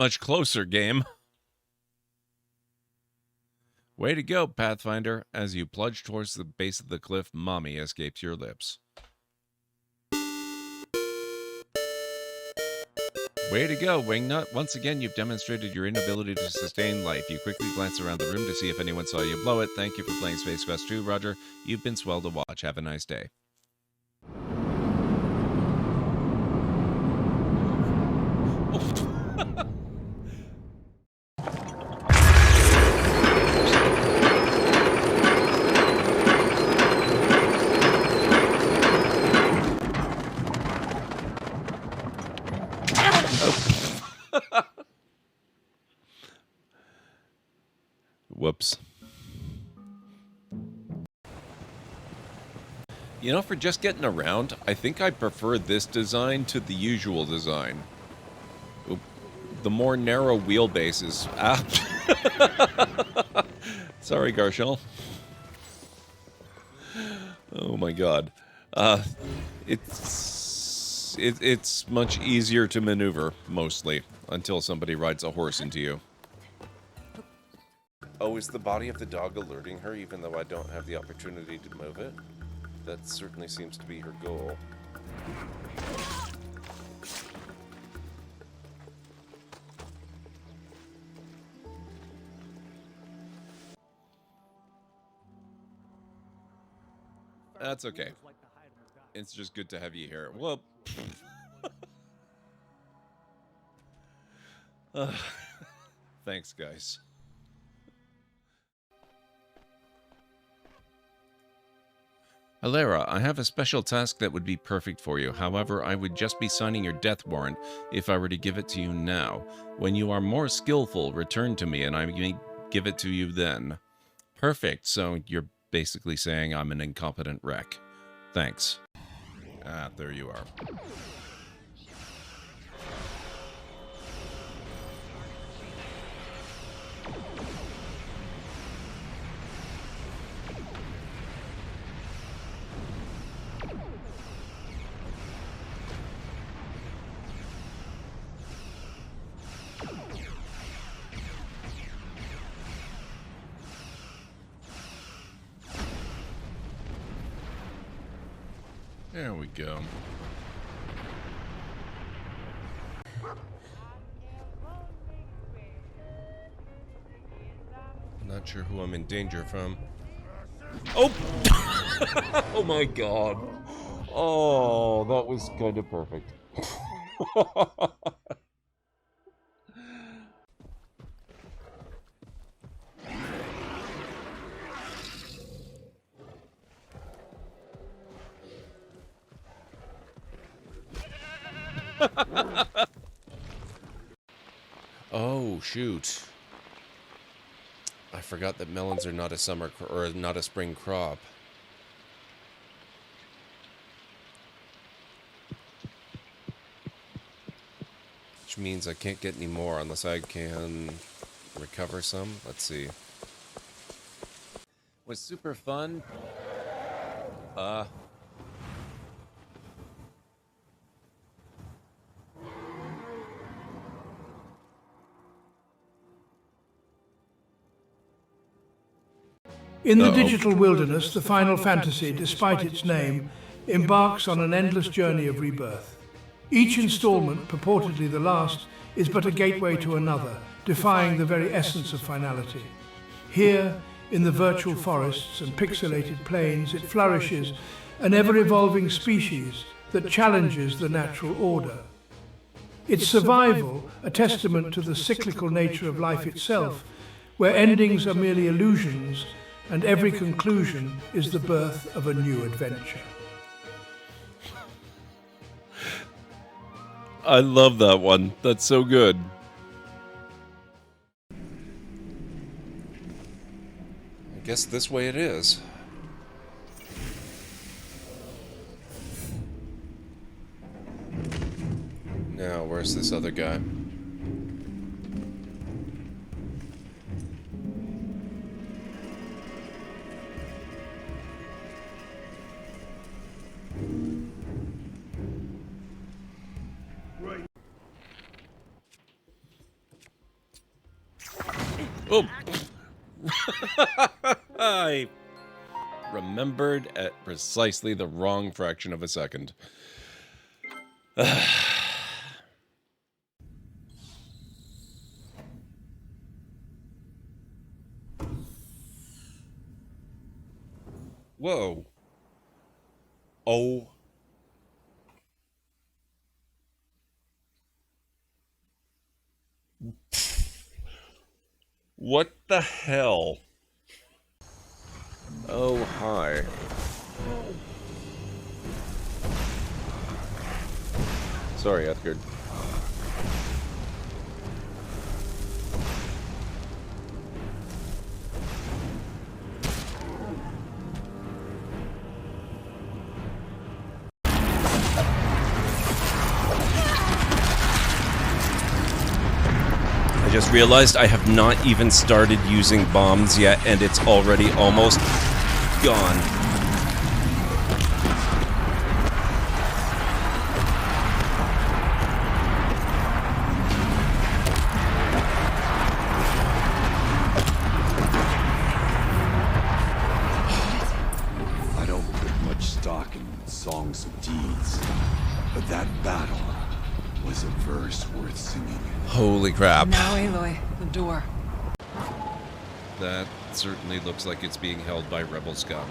Much closer, game. Way to go, Pathfinder. As you plunge towards the base of the cliff, mommy escapes your lips. Way to go, Wingnut. Once again, you've demonstrated your inability to sustain life. You quickly glance around the room to see if anyone saw you blow it. Thank you for playing Space Quest 2, Roger. You've been swell to watch. Have a nice day. Whoops. You know, for just getting around, I think I prefer this design to the usual design. The more narrow wheelbases. Ah. Sorry, Garshel. Oh my god. It's much easier to maneuver, mostly, until somebody rides a horse into you. Oh, is the body of the dog alerting her even though I don't have the opportunity to move it? That certainly seems to be her goal. That's okay. It's just good to have you here. Well, thanks, guys. Alera, I have a special task that would be perfect for you. However, I would just be signing your death warrant if I were to give it to you now. When you are more skillful, return to me and I may give it to you then. Perfect. So you're basically saying I'm an incompetent wreck. Thanks. Ah, there you are. There we go. Not sure who I'm in danger from. Oh! Oh my god. Oh, that was kind of perfect. Oh, shoot. I forgot that melons are not a summer or not a spring crop. Which means I can't get any more unless I can recover some. Let's see. Was super fun. In the digital wilderness, the Final Fantasy, despite its name, embarks on an endless journey of rebirth. Each installment, purportedly the last, is but a gateway to another, defying the very essence of finality. Here, in the virtual forests and pixelated plains, it flourishes, an ever-evolving species that challenges the natural order. Its survival, a testament to the cyclical nature of life itself, where endings are merely illusions, and every conclusion is the birth of a new adventure. I love that one. That's so good. I guess this way it is. Now, where's this other guy? Oh! I remembered at precisely the wrong fraction of a second. Whoa. Oh. What the hell? Oh, hi. Sorry, Edgar. I just realized I have not even started using bombs yet, and it's already almost gone. I don't put much stock in songs of deeds, but that battle was a verse worth singing. Holy crap. Now, Aloy, the door. That certainly looks like it's being held by rebel scum.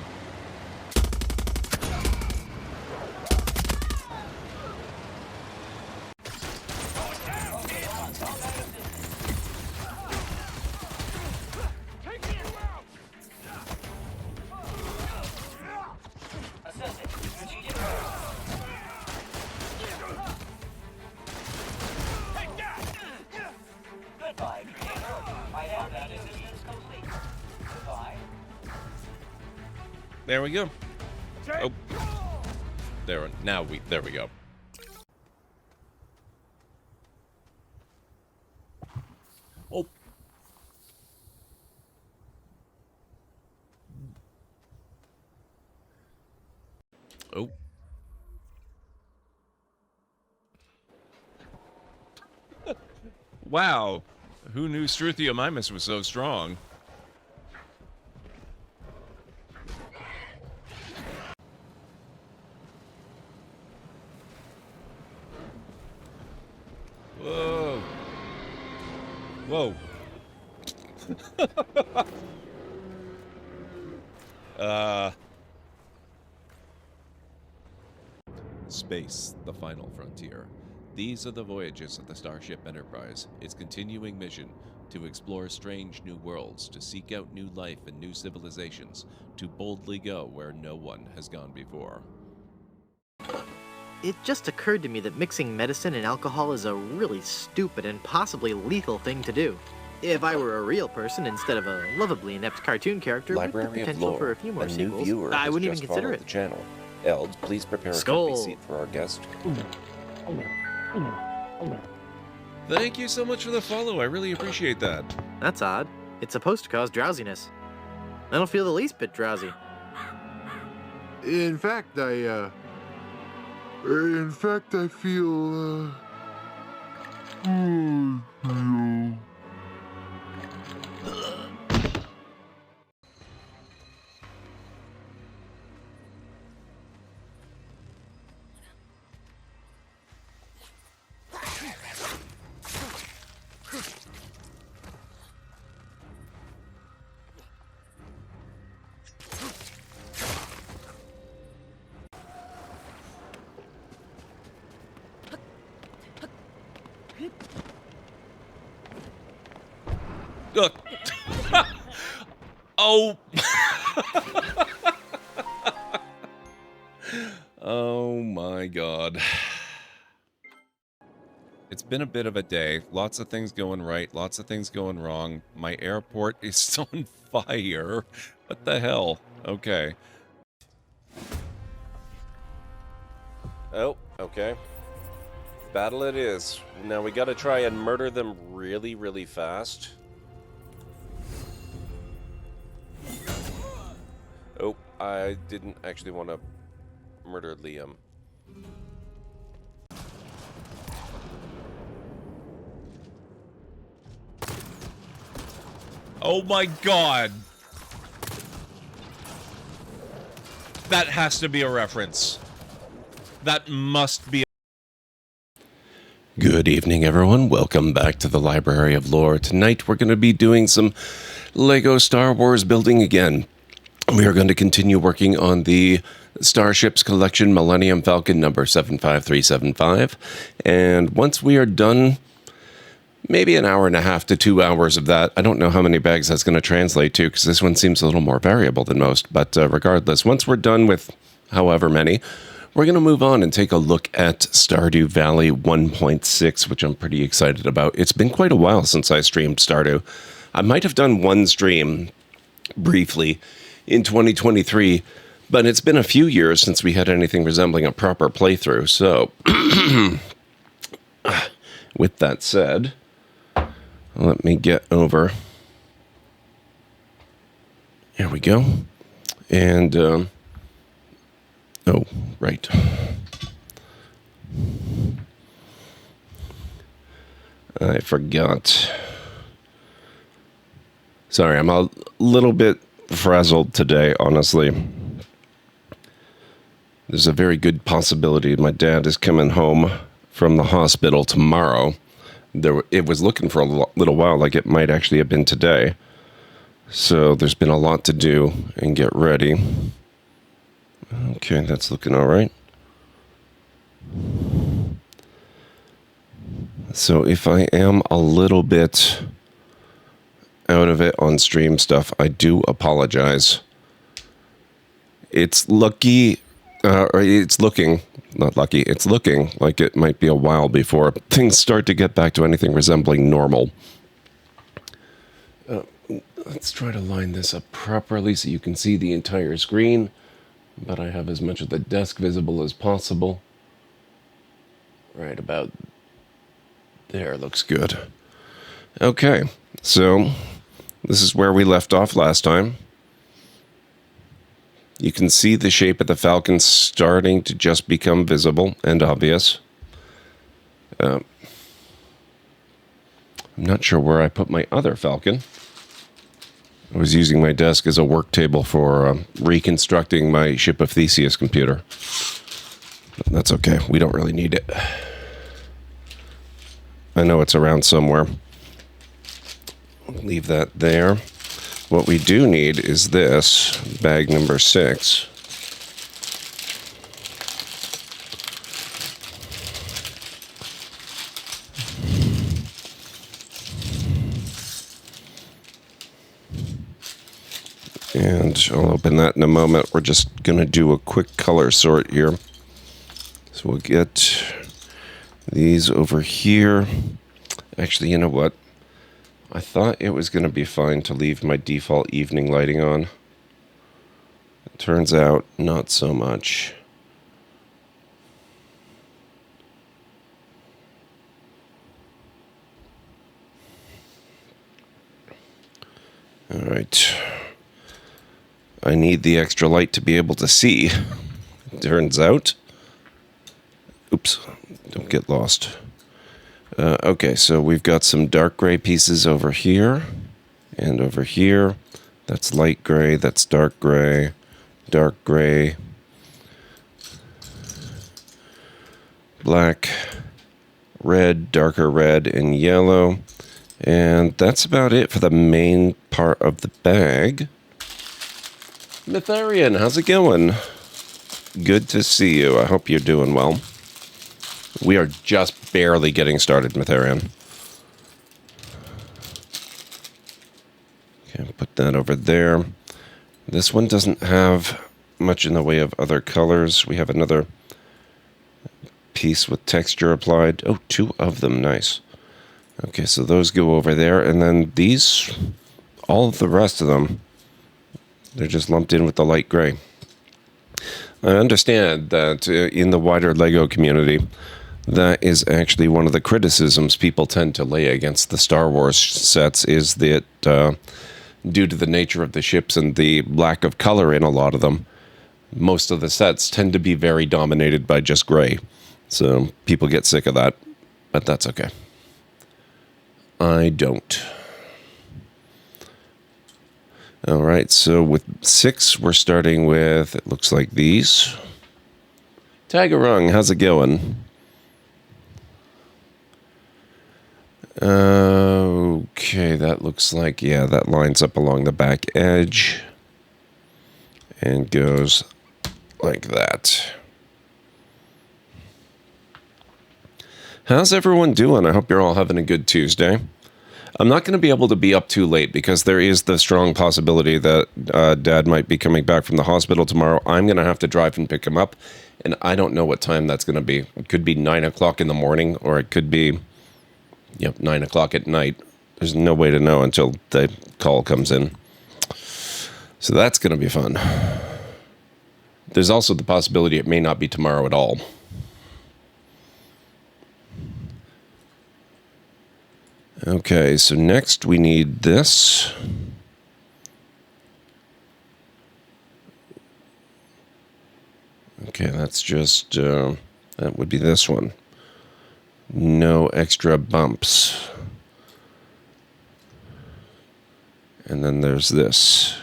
There we go. Oh. There we go. Oh. Oh. Wow. Who knew Struthiomimus was so strong? Whoa. Whoa. Space, the final frontier. These are the voyages of the Starship Enterprise, its continuing mission to explore strange new worlds, to seek out new life and new civilizations, to boldly go where no one has gone before. It just occurred to me that mixing medicine and alcohol is a really stupid and possibly lethal thing to do. If I were a real person instead of a lovably inept cartoon character with the Library of potential Lore. for a few more A new sequels, viewer I has wouldn't just even consider followed it. the channel. Eld, please prepare a Skull. comfy seat for our guest. Thank you so much for the follow, I really appreciate that. That's odd. It's supposed to cause drowsiness. I don't feel the least bit drowsy. In fact, I feel, Ugh. Oh. Oh my god. It's been a bit of a day. Lots of things going right, lots of things going wrong. My airport is on fire. What the hell? Okay. Oh, okay. Battle it is. Now we gotta try and murder them really, really fast. Oh, I didn't actually want to murder Liam. Oh my god. That has to be a reference. That must be. Good evening, everyone. Welcome back to the Library of Lore. Tonight we're going to be doing some Lego Star Wars building again. We are going to continue working on the Starships collection, Millennium Falcon number 75375. And once we are done, maybe an hour and a half to 2 hours of that. I don't know how many bags that's going to translate to, because this one seems a little more variable than most. But regardless, once we're done with however many, we're going to move on and take a look at Stardew Valley 1.6, which I'm pretty excited about. It's been quite a while since I streamed Stardew. I might have done one stream briefly in 2023, but it's been a few years since we had anything resembling a proper playthrough. So, with that said, let me get over. Here we go. And, oh, right. I forgot. Sorry, I'm a little bit frazzled today, honestly. There's a very good possibility my dad is coming home from the hospital tomorrow. It was looking for a little while like it might actually have been today. So there's been a lot to do and get ready. Okay, that's looking all right. So if I am a little bit out of it on stream stuff, I do apologize. It's looking like it might be a while before things start to get back to anything resembling normal. Let's try to line this up properly so you can see the entire screen, but I have as much of the desk visible as possible. Right about there looks good. Okay, so this is where we left off last time. You can see the shape of the Falcon starting to just become visible and obvious. I'm not sure where I put my other Falcon. I was using my desk as a work table for reconstructing my Ship of Theseus computer. But that's okay. We don't really need it. I know it's around somewhere. Leave that there. What we do need is this, bag number 6. And I'll open that in a moment. We're just going to do a quick color sort here. So we'll get these over here. Actually, you know what? I thought it was going to be fine to leave my default evening lighting on. It turns out, not so much. All right. I need the extra light to be able to see. Turns out. Oops, don't get lost. Okay, so we've got some dark gray pieces over here and over here. That's light gray, that's dark gray, black, red, darker red, and yellow. And that's about it for the main part of the bag. Mytharian, how's it going? Good to see you. I hope you're doing well. We are just barely getting started, Mytharian. Okay, put that over there. This one doesn't have much in the way of other colors. We have another piece with texture applied. Oh, 2 of them. Nice. Okay, so those go over there. And then these, all of the rest of them, they're just lumped in with the light gray. I understand that in the wider LEGO community, that is actually one of the criticisms people tend to lay against the Star Wars sets, is that due to the nature of the ships and the lack of color in a lot of them, most of the sets tend to be very dominated by just gray. So people get sick of that, but that's okay. I don't. All right, so with 6, we're starting with, it looks like these. Tagarung, how's it going? Okay, that looks like, yeah, that lines up along the back edge and goes like that. How's everyone doing? I hope you're all having a good Tuesday. I'm not going to be able to be up too late because there is the strong possibility that Dad might be coming back from the hospital tomorrow. I'm going to have to drive and pick him up, and I don't know what time that's going to be. It could be 9 o'clock in the morning, or it could be 9 o'clock at night. There's no way to know until the call comes in. So that's going to be fun. There's also the possibility it may not be tomorrow at all. Okay, so next we need this. Okay, that's just, that would be this one. No extra bumps. And then there's this.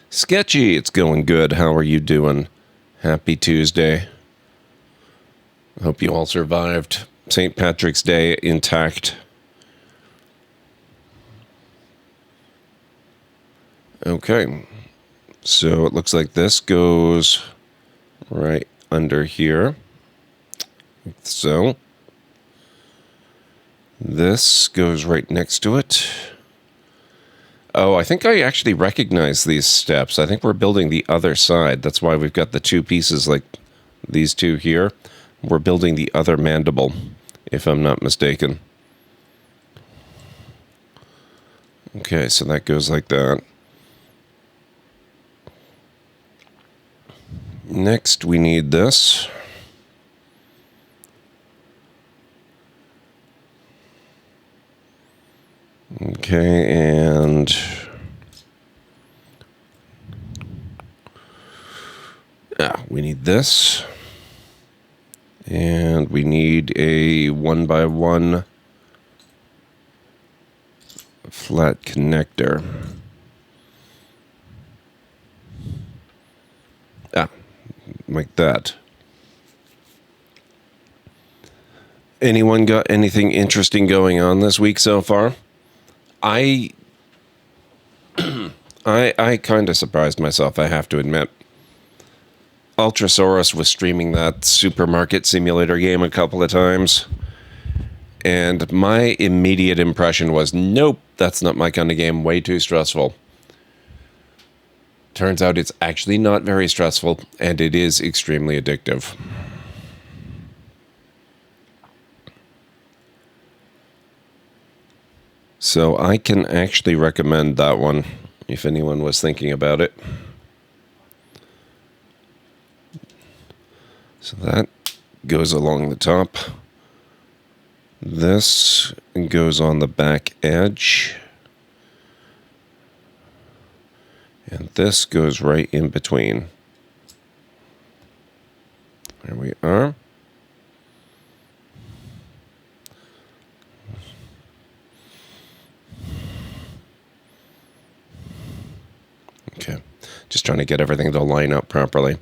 Sketchy, it's going good. How are you doing? Happy Tuesday. Hope you all survived St. Patrick's Day intact. Okay, so it looks like this goes right under here. So this goes right next to it. Oh, I think I actually recognize these steps. I think we're building the other side. That's why we've got the two pieces like these two here. We're building the other mandible, if I'm not mistaken. Okay, so that goes like that. Next, we need this. Okay, and we need this. And we need a 1x1 flat connector. Like that. Anyone got anything interesting going on this week so far? I kind of surprised myself, I have to admit. Ultrasaurus was streaming that supermarket simulator game a couple of times, and my immediate impression was, nope, that's not my kind of game, way too stressful. Turns out it's actually not very stressful, and it is extremely addictive. So I can actually recommend that one, if anyone was thinking about it. So that goes along the top. This goes on the back edge. And this goes right in between. There we are. Okay, just trying to get everything to line up properly.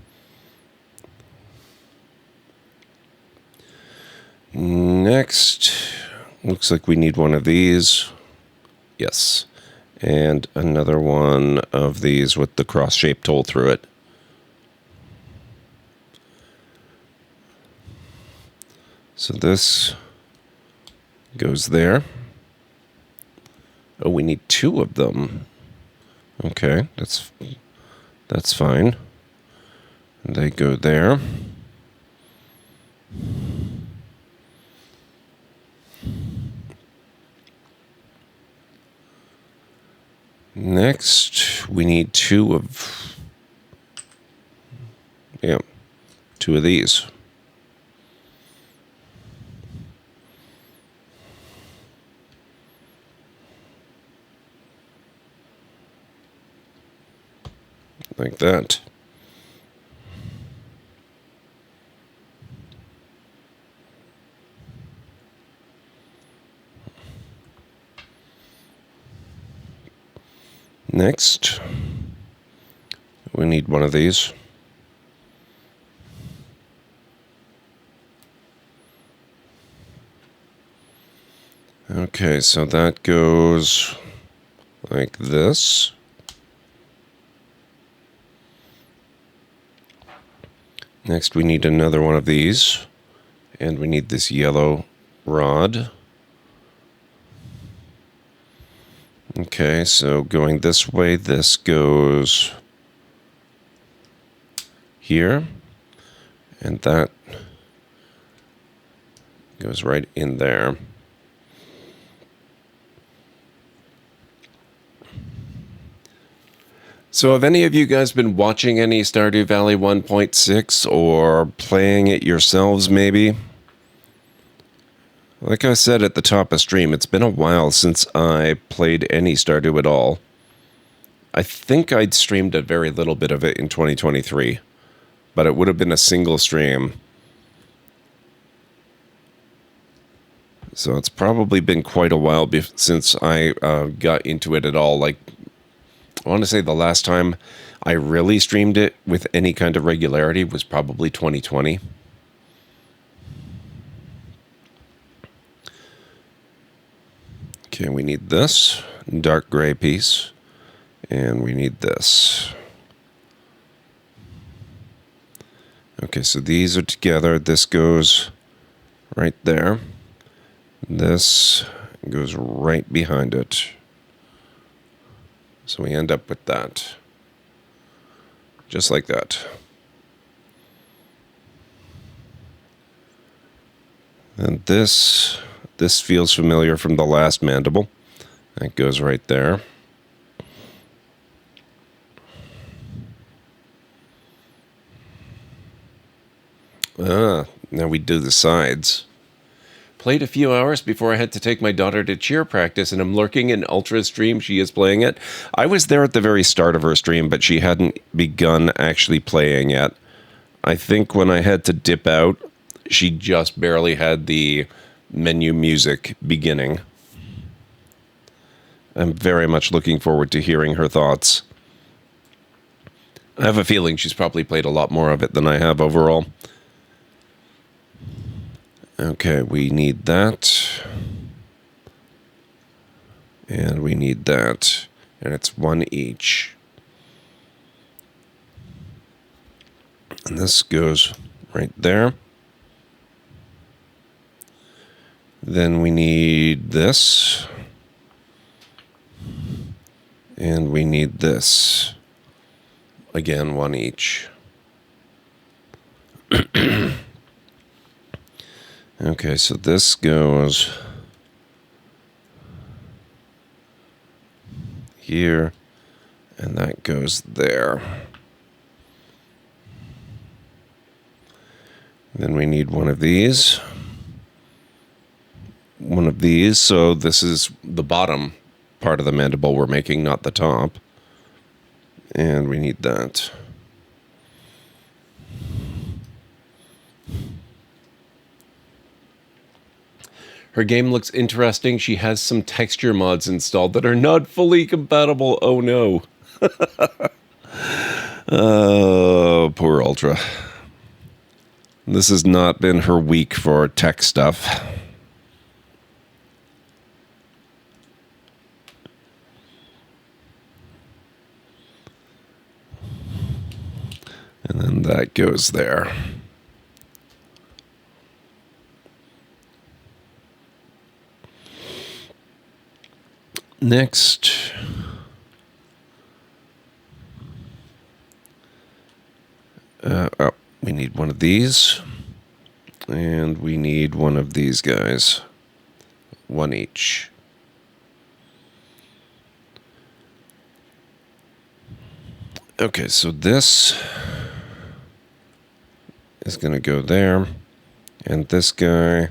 Next, looks like we need one of these. Yes. And another one of these with the cross-shaped hole through it. So this goes there. Oh, we need 2 of them. Okay, that's fine. And they go there. Next, we need 2 of these. Like that. Next, we need one of these. Okay, so that goes like this. Next, we need another one of these. And we need this yellow rod. Okay, so going this way, this goes here. And that goes right in there. So have any of you guys been watching any Stardew Valley 1.6 or playing it yourselves maybe? Like I said at the top of stream, it's been a while since I played any Stardew at all. I think I'd streamed a very little bit of it in 2023, but it would have been a single stream. So it's probably been quite a while since I got into it at all. Like, I want to say the last time I really streamed it with any kind of regularity was probably 2020. Okay, we need this dark gray piece, and we need this. Okay, so these are together. This goes right there. This goes right behind it. So we end up with that. Just like that. And this feels familiar from the last mandible. That goes right there. Now we do the sides. Played a few hours before I had to take my daughter to cheer practice, and I'm lurking in Ultra's stream. She is playing it. I was there at the very start of her stream, but she hadn't begun actually playing yet. I think when I had to dip out, she just barely had the menu music beginning. I'm very much looking forward to hearing her thoughts. I have a feeling she's probably played a lot more of it than I have overall. Okay, we need that. And we need that. And it's one each. And this goes right there. Then we need this. And we need this. Again, one each. Okay, so this goes here, and that goes there. Then we need one of these. One of these, so this is the bottom part of the mandible we're making, not the top. And we need that. Her game looks interesting. She has some texture mods installed that are not fully compatible. Oh no. Oh, poor Ultra. This has not been her week for tech stuff. And then that goes there. Next, we need one of these, and we need one of these guys, one each. Okay, so this is going to go there, and this guy,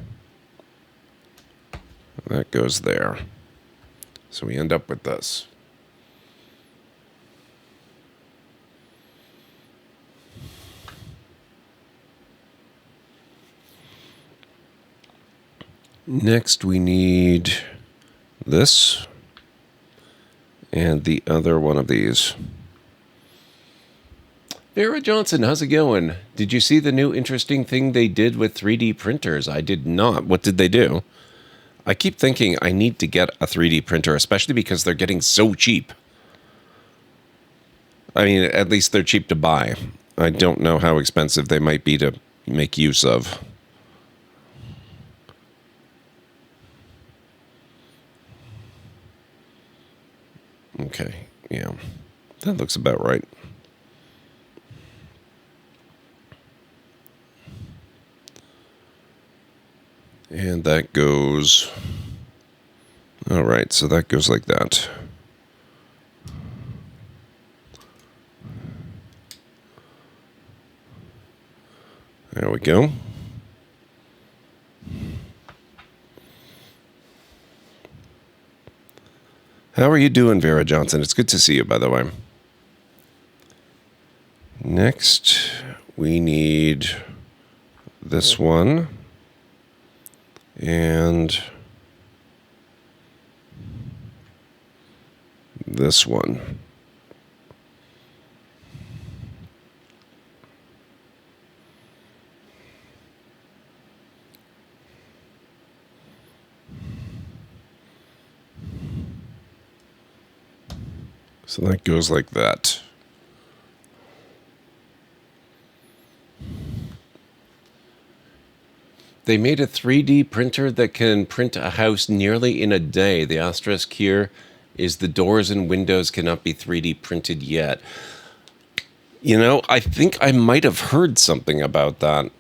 that goes there. So we end up with this. Next we need this. And the other one of these. Vera Johnson, how's it going? Did you see the new interesting thing they did with 3D printers? I did not. What did they do? I keep thinking I need to get a 3D printer, especially because they're getting so cheap. I mean, at least they're cheap to buy. I don't know how expensive they might be to make use of. Okay, yeah. That looks about right. And that goes... All right, so that goes like that. There we go. How are you doing, Vera Johnson? It's good to see you, by the way. Next, we need this one. And this one. So that goes like that. They made a 3D printer that can print a house nearly in a day. The asterisk here is the doors and windows cannot be 3D printed yet. You know, I think I might have heard something about that.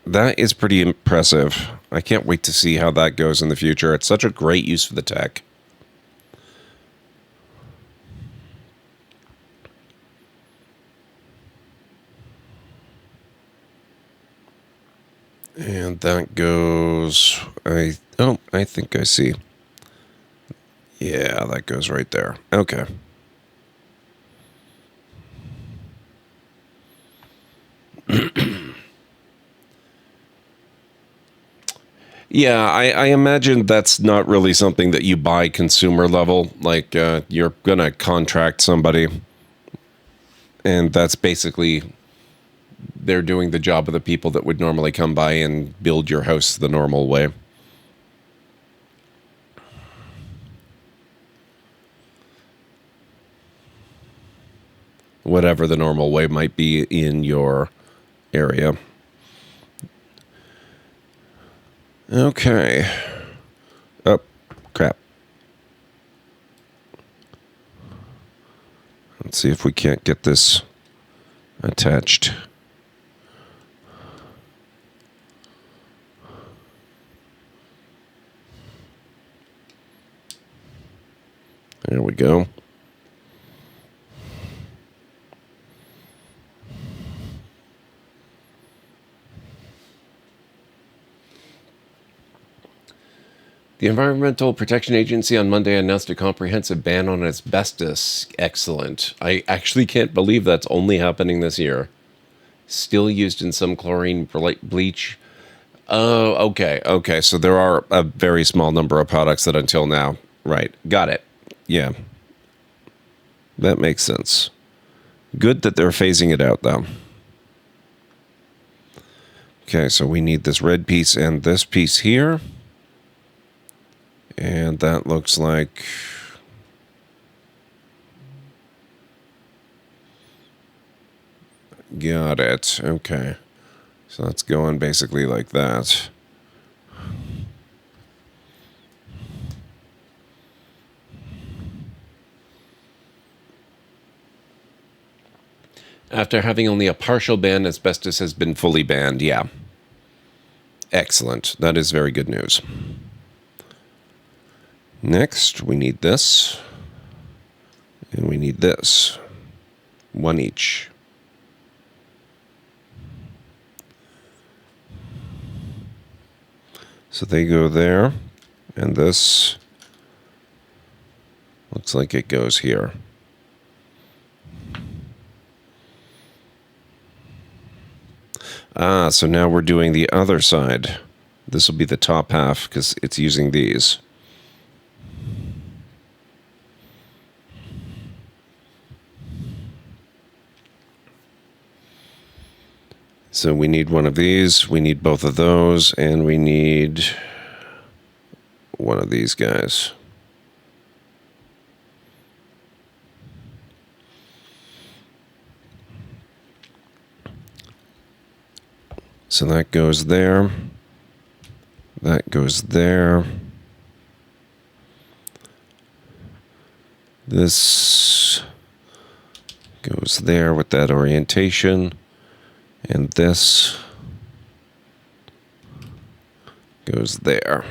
That is pretty impressive. I can't wait to see how that goes in the future. It's such a great use for the tech. And that goes, I think I see. Yeah, that goes right there. Okay. Yeah, I imagine that's not really something that you buy consumer level. Like, you're going to contract somebody, and that's basically... They're doing the job of the people that would normally come by and build your house the normal way. Whatever the normal way might be in your area. Okay. Oh, crap. Let's see if we can't get this attached. There we go. The Environmental Protection Agency on Monday announced a comprehensive ban on asbestos. Excellent. I actually can't believe that's only happening this year. Still used in some chlorine bleach. Oh, okay. Okay, so there are a very small number of products that until now. Right. Got it. Yeah. That makes sense. Good that they're phasing it out, though. Okay, so we need this red piece and this piece here. And that looks like... Got it. Okay. So that's going basically like that. After having only a partial ban, asbestos has been fully banned. Yeah. Excellent. That is very good news. Next, we need this. And we need this. One each. So they go there. And this looks like it goes here. Ah, so now we're doing the other side. This will be the top half because it's using these. So we need one of these, we need both of those, and we need one of these guys. So that goes there. That goes there. This goes there with that orientation. And this goes there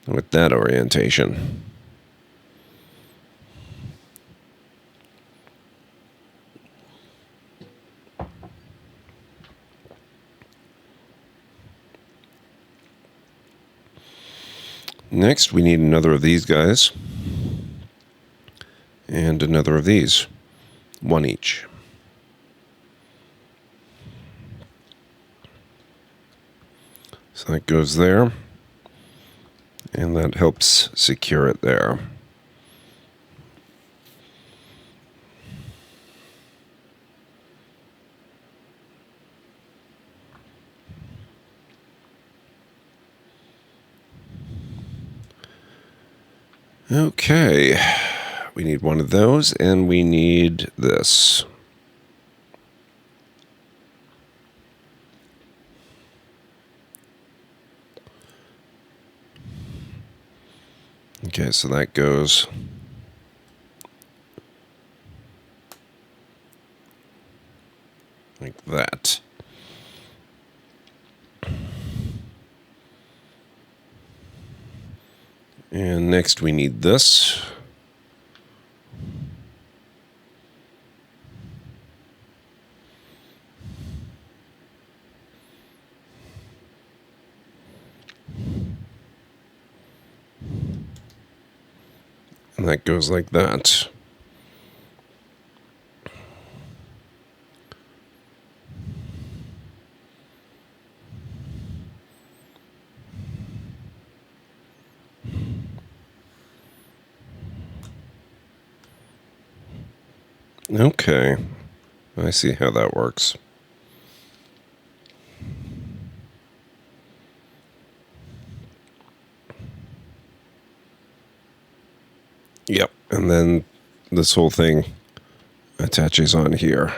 with that orientation. Next, we need another of these guys and another of these, one each. So that goes there, and that helps secure it there. Okay, we need one of those, and we need this. Okay, so that goes like that. And next we need this. And that goes like that. Okay, I see how that works. Yep, and then this whole thing attaches on here.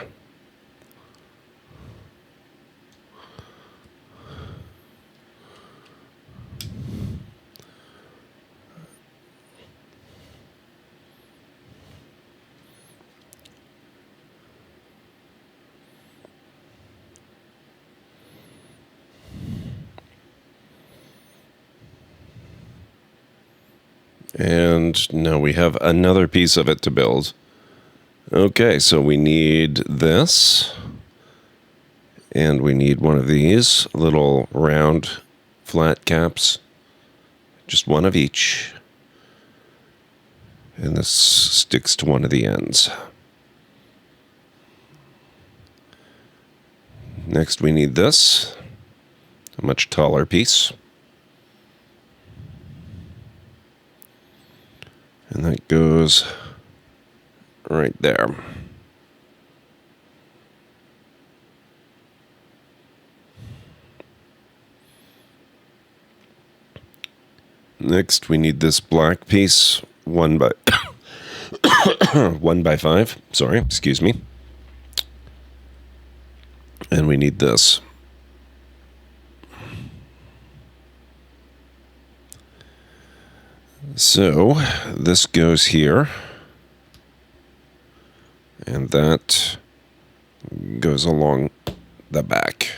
And now we have another piece of it to build. Okay, so we need this. And we need one of these little round flat caps. Just one of each. And this sticks to one of the ends. Next we need this. A much taller piece. And that goes right there. Next, we need this black piece, 1 by 1 by 5. Sorry, excuse me. And we need this. So, this goes here, and that goes along the back.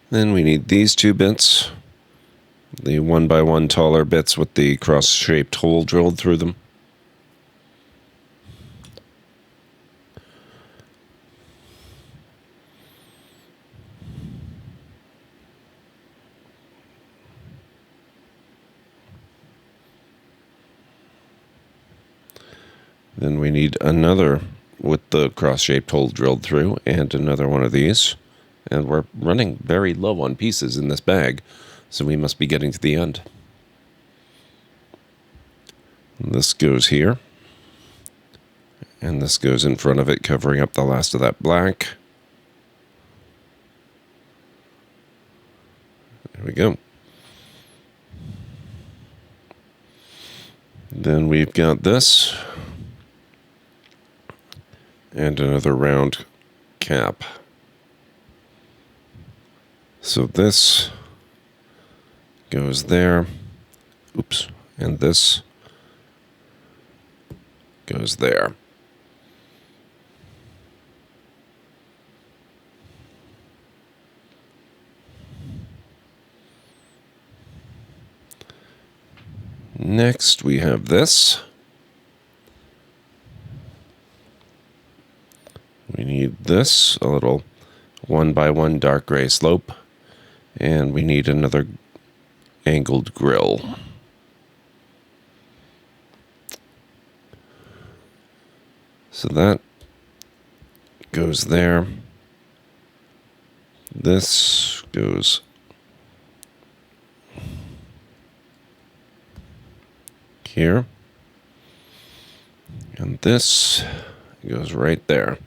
Then we need these two bits, the 1 by 1 taller bits with the cross-shaped hole drilled through them. Then we need another with the cross-shaped hole drilled through, and another one of these. And we're running very low on pieces in this bag, so we must be getting to the end. This goes here. And this goes in front of it, covering up the last of that black. There we go. Then we've got this. And another round cap. So this goes there. Oops. And this goes there. Next, we have this. We need this, a little 1x1 dark gray slope. And we need another angled grill. So that goes there. This goes here. And this goes right there.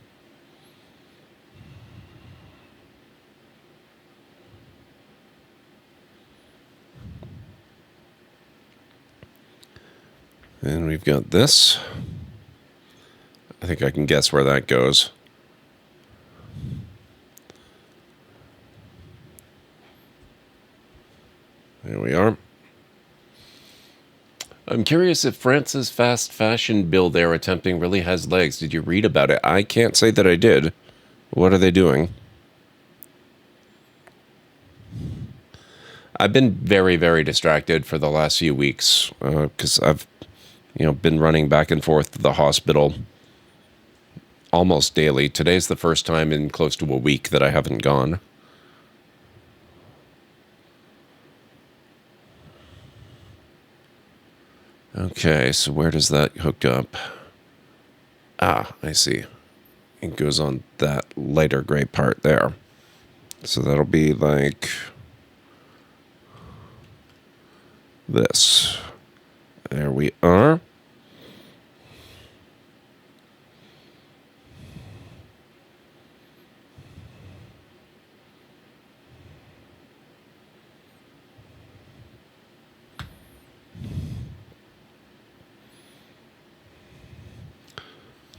And we've got this. I think I can guess where that goes. There we are. I'm curious if France's fast fashion build they're attempting really has legs. Did you read about it? I can't say that I did. What are they doing? I've been very, very distracted for the last few weeks because I've, been running back and forth to the hospital almost daily. Today's the first time in close to a week that I haven't gone. Okay, so where does that hook up? Ah, I see. It goes on that lighter gray part there. So that'll be like this. There we are.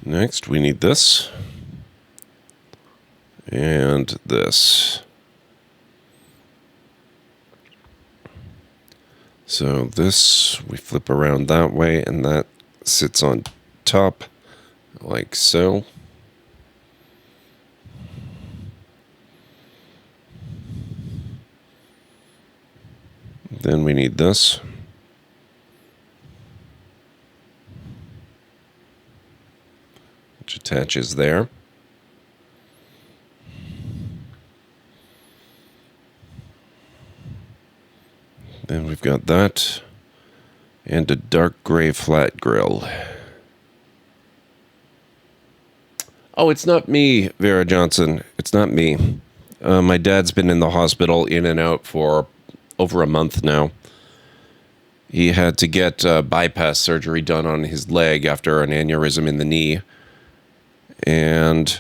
Next, we need this and this. So this, we flip around that way, and that sits on top, like so. Then we need this. Which attaches there. Then we've got that, and a dark gray flat grill. Oh, it's not me, Vera Johnson. It's not me. My dad's been in the hospital in and out for over a month now. He had to get bypass surgery done on his leg after an aneurysm in the knee. And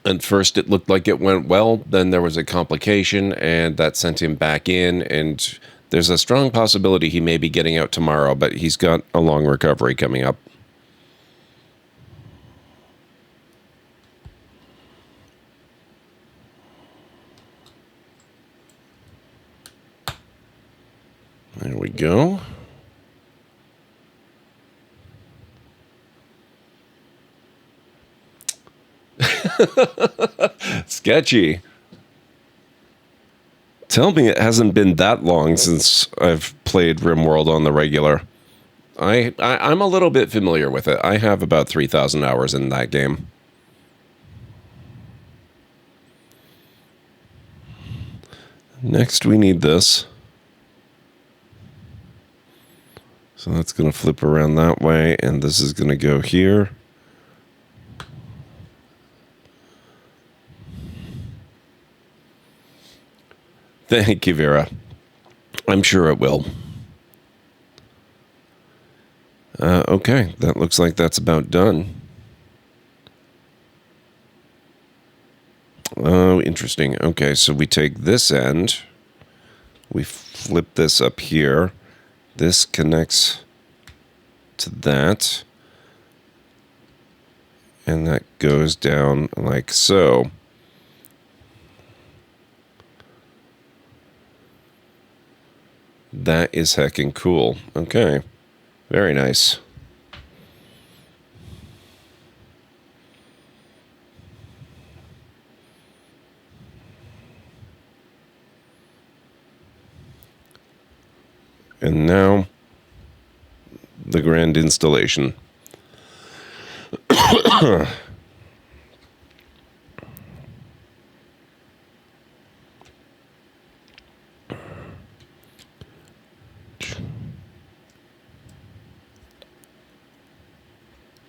at first it looked like it went well. Then there was a complication, and that sent him back in. And there's a strong possibility he may be getting out tomorrow, but he's got a long recovery coming up. There we go. Sketchy. Tell me it hasn't been that long since I've played RimWorld on the regular. I'm a little bit familiar with it. I have about 3,000 hours in that game. Next, we need this. So that's going to flip around that way, and this is going to go here. Thank you, Vera. I'm sure it will. Okay, that looks like that's about done. Oh, interesting. Okay, so we take this end, we flip this up here, this connects to that, and that goes down like so. That is heckin' cool. Okay, very nice. And now, the grand installation.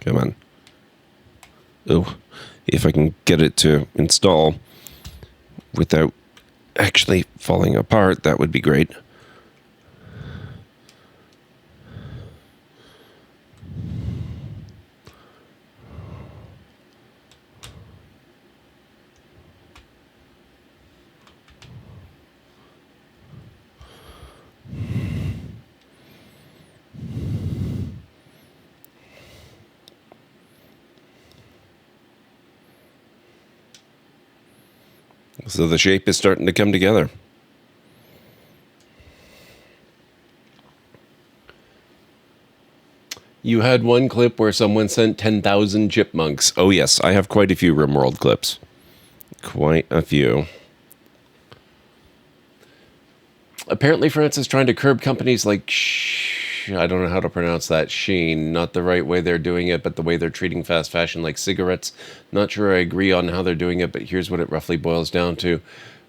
Come on. Oh, if I can get it to install without actually falling apart, that would be great. So the shape is starting to come together. You had one clip where someone sent 10,000 chipmunks. Oh yes, I have quite a few RimWorld clips. Quite a few. Apparently France is trying to curb companies like I don't know how to pronounce that. Shein. Not the right way they're doing it, but the way they're treating fast fashion like cigarettes. Not sure I agree on how they're doing it, but here's what it roughly boils down to.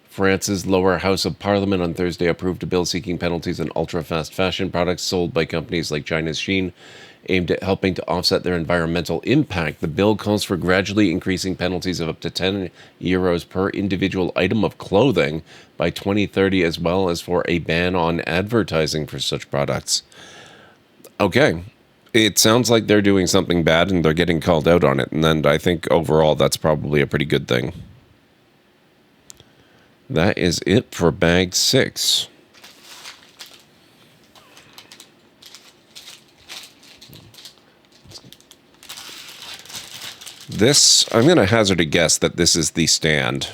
France's lower house of parliament on Thursday approved a bill seeking penalties on ultra-fast fashion products sold by companies like China's Shein, aimed at helping to offset their environmental impact. The bill calls for gradually increasing penalties of up to €10 per individual item of clothing by 2030, as well as for a ban on advertising for such products. Okay, it sounds like they're doing something bad and they're getting called out on it, and then I think overall that's probably a pretty good thing. That is it for bag 6. This, I'm going to hazard a guess that this is the stand.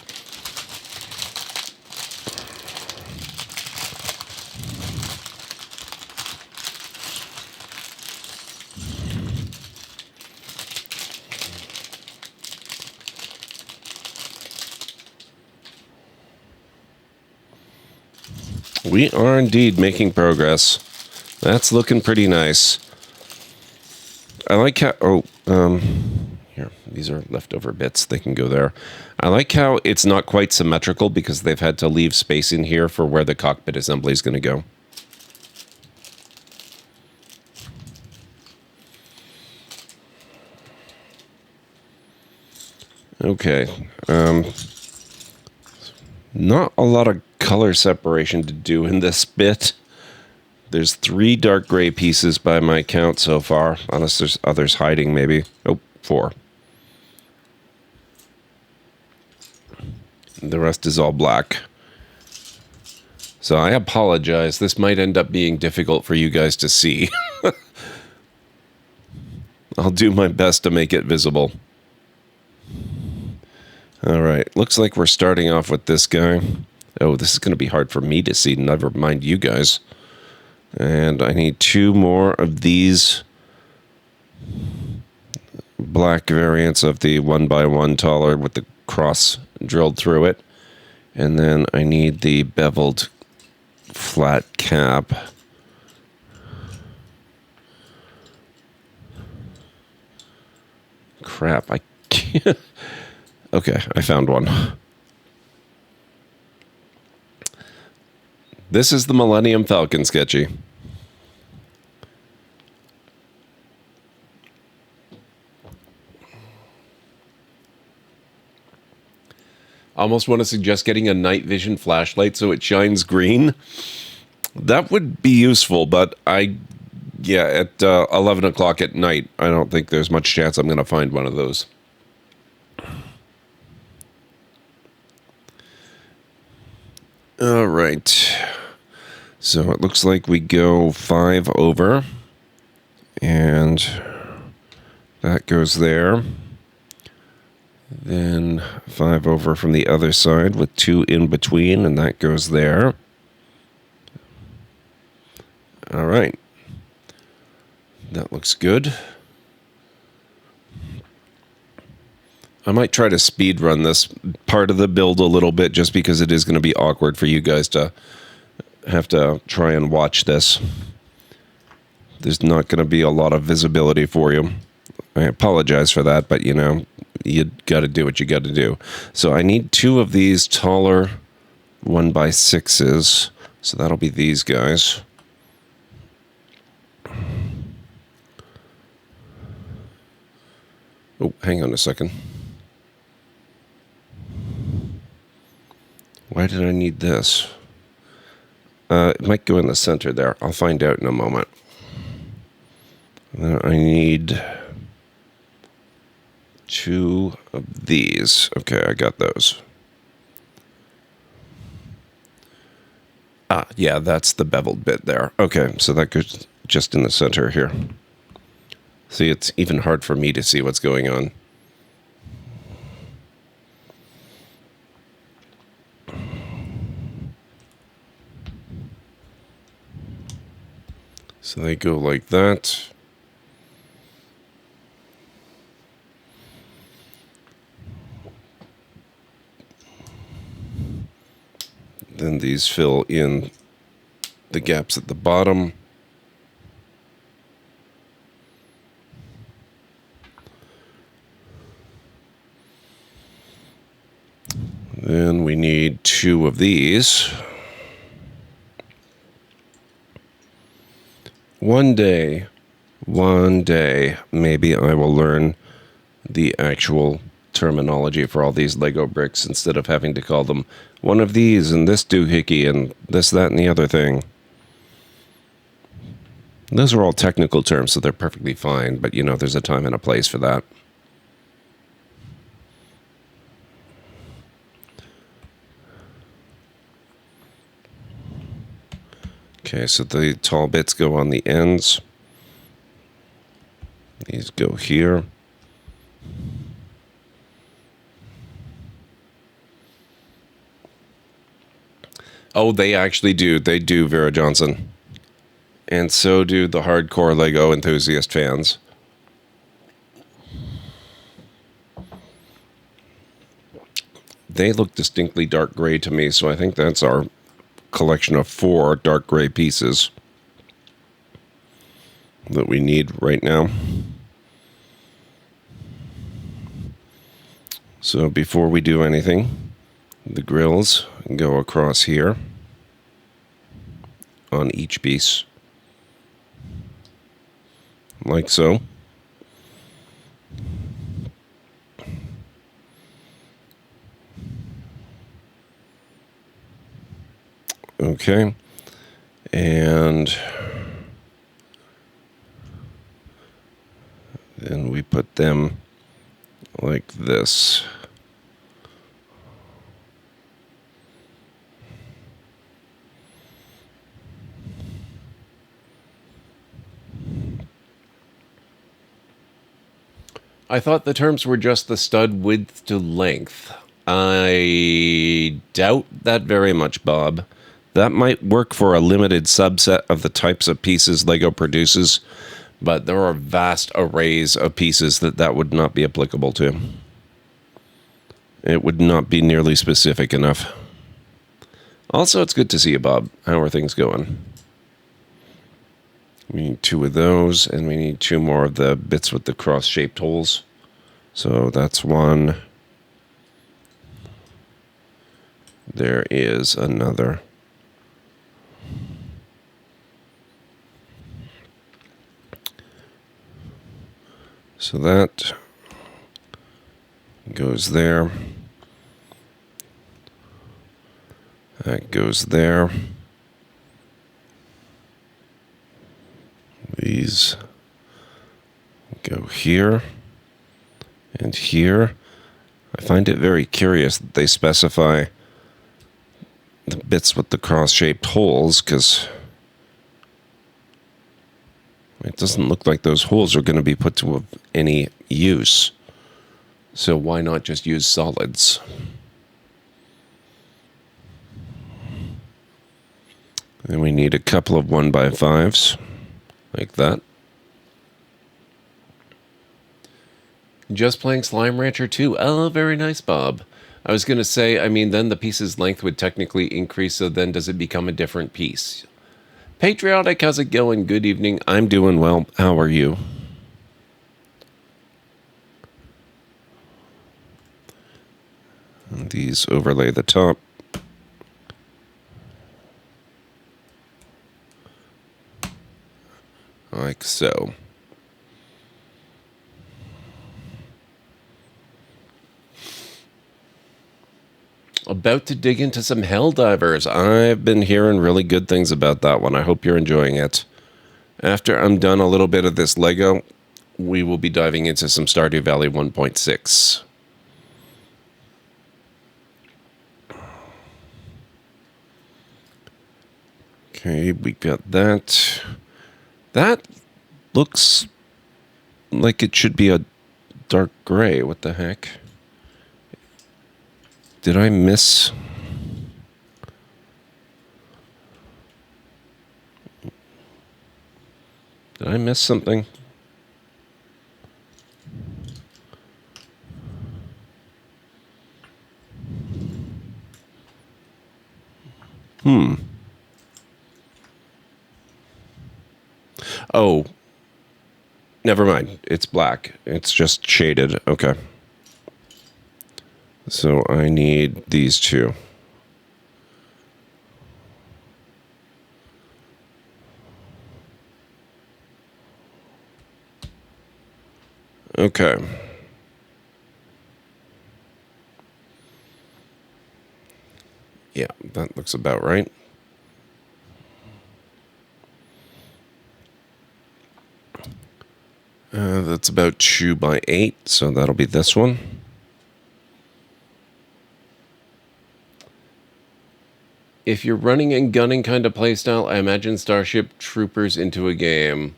We are indeed making progress. That's looking pretty nice. I like how... here, these are leftover bits. They can go there. I like how it's not quite symmetrical because they've had to leave space in here for where the cockpit assembly is going to go. Okay. Not a lot of color separation to do in this bit. There's 3 dark gray pieces by my count so far, unless there's others hiding maybe. Oh, 4. The rest is all black. So I apologize. This might end up being difficult for you guys to see. I'll do my best to make it visible. All right, looks like we're starting off with this guy. Oh, this is going to be hard for me to see, never mind you guys. And I need 2 more of these black variants of the 1x1 taller with the cross drilled through it. And then I need the beveled flat cap. Crap, I can't... Okay, I found one. This is the Millennium Falcon, Sketchy. Almost want to suggest getting a night vision flashlight so it shines green. That would be useful, but I Yeah, at 11 o'clock at night, I don't think there's much chance I'm going to find one of those. All right. So it looks like we go 5 over. And that goes there. Then 5 over from the other side with 2 in between, and that goes there. All right. That looks good. I might try to speed run this part of the build a little bit just because it is going to be awkward for you guys to have to try and watch this. There's not going to be a lot of visibility for you. I apologize for that, but you know, you got to do what you got to do. So I need 2 of these taller 1x6s. So that'll be these guys. Oh, hang on a second. Why did I need this? It might go in the center there. I'll find out in a moment. Then I need 2 of these. Okay, I got those. Ah, yeah, that's the beveled bit there. Okay, so that goes just in the center here. See, it's even hard for me to see what's going on. So they go like that. Then these fill in the gaps at the bottom. Then we need 2 of these. One day, maybe I will learn the actual terminology for all these Lego bricks instead of having to call them one of these and this doohickey and this, that, and the other thing. Those are all technical terms, so they're perfectly fine, but you know, there's a time and a place for that. Okay, so the tall bits go on the ends. These go here. Oh, they actually do. They do, Vera Johnson. And so do the hardcore Lego enthusiast fans. They look distinctly dark gray to me, so I think that's our collection of 4 dark gray pieces that we need right now. So before we do anything, the grills go across here on each piece, like so. Okay, and then we put them like this. I thought the terms were just the stud width to length. I doubt that very much, Bob. That might work for a limited subset of the types of pieces Lego produces, but there are vast arrays of pieces that would not be applicable to. It would not be nearly specific enough. Also, it's good to see you, Bob. How are things going? We need 2 of those, and we need 2 more of the bits with the cross-shaped holes. So that's 1. There is another. So that goes there. That goes there. These go here and here. I find it very curious that they specify the bits with the cross-shaped holes, because it doesn't look like those holes are going to be put to any use. So why not just use solids? And we need a couple of 1x5s, like that. Just playing Slime Rancher 2. Oh, very nice, Bob. I was going to say, I mean, then the piece's length would technically increase, so then does it become a different piece? Patriotic, how's it going? Good evening. I'm doing well. How are you? And these overlay the top. Like so. About to dig into some Helldivers. I've been hearing really good things about that one. I hope you're enjoying it. After I'm done a little bit of this Lego, we will be diving into some Stardew Valley 1.6. Okay, we got that. That looks like it should be a dark gray. What the heck? Did I miss? Did I miss something? Oh, never mind. It's black. It's just shaded. Okay. So I need these two. Okay. Yeah, that looks about right. That's about 2x8, so that'll be this one. If you're running and gunning kind of playstyle, I imagine Starship Troopers into a game.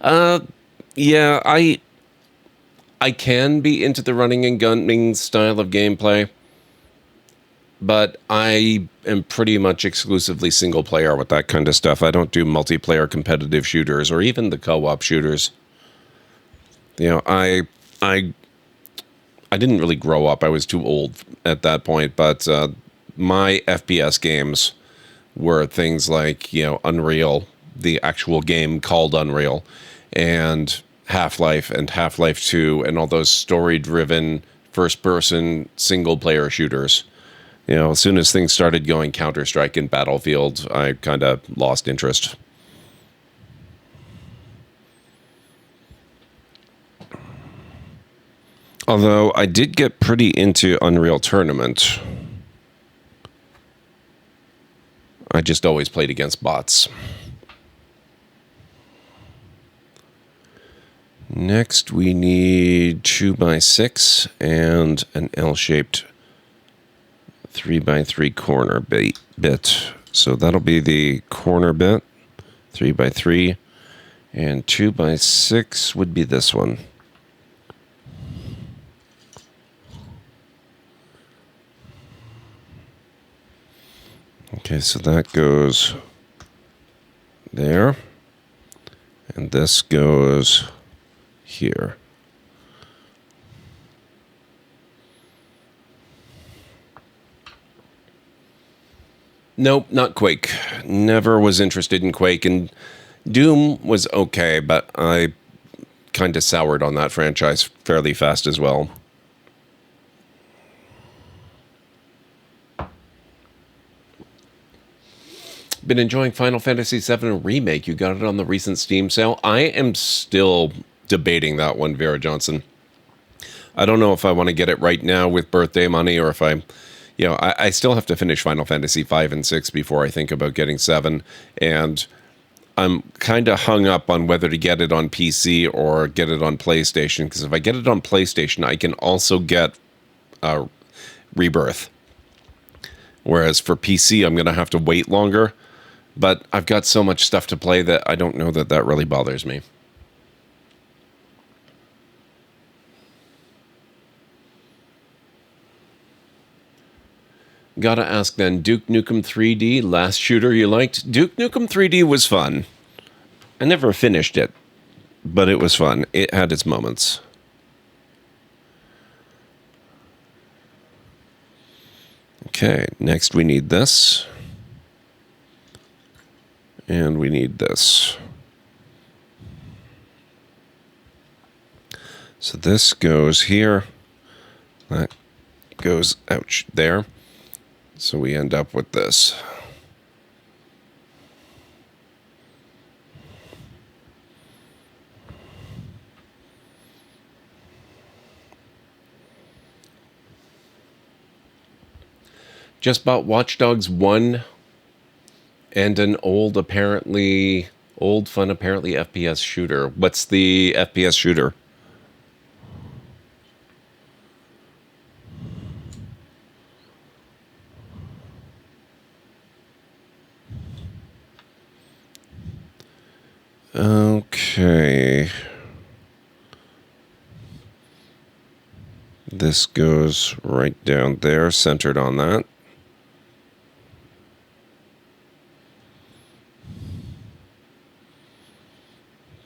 Yeah, I can be into the running and gunning style of gameplay, but I am pretty much exclusively single player with that kind of stuff. I don't do multiplayer competitive shooters or even the co-op shooters. You know, I didn't really grow up. I was too old at that point, but my FPS games were things like, you know, Unreal, the actual game called Unreal, and Half-Life and Half-Life 2, and all those story-driven first-person single-player shooters. You know, as soon as things started going Counter-Strike and Battlefield, I kind of lost interest. Although I did get pretty into Unreal Tournament. I just always played against bots. Next, we need 2x6 and an L-shaped 3x3 corner bit. So that'll be the corner bit, 3x3, and 2x6 would be this one. Okay, so that goes there, and this goes here. Nope, not Quake. Never was interested in Quake, and Doom was okay, but I kind of soured on that franchise fairly fast as well. Been enjoying Final Fantasy VII Remake. You got it on the recent Steam sale. I am still debating that one, Vera Johnson. I don't know if I want to get it right now with birthday money, or if I still have to finish Final Fantasy 5 and 6 before I think about getting 7. And I'm kind of hung up on whether to get it on PC or get it on PlayStation, because if I get it on PlayStation, I can also get Rebirth. Whereas for PC, I'm going to have to wait longer. But I've got so much stuff to play that I don't know that that really bothers me. Gotta ask then, Duke Nukem 3D, last shooter you liked? Duke Nukem 3D was fun. I never finished it, but it was fun. It had its moments. Okay, next we need this. And we need this. So this goes here. That goes, ouch, there. So we end up with this. Just bought Watch Dogs 1 and an old fun apparently FPS shooter. What's the FPS shooter? Okay. This goes right down there, centered on that.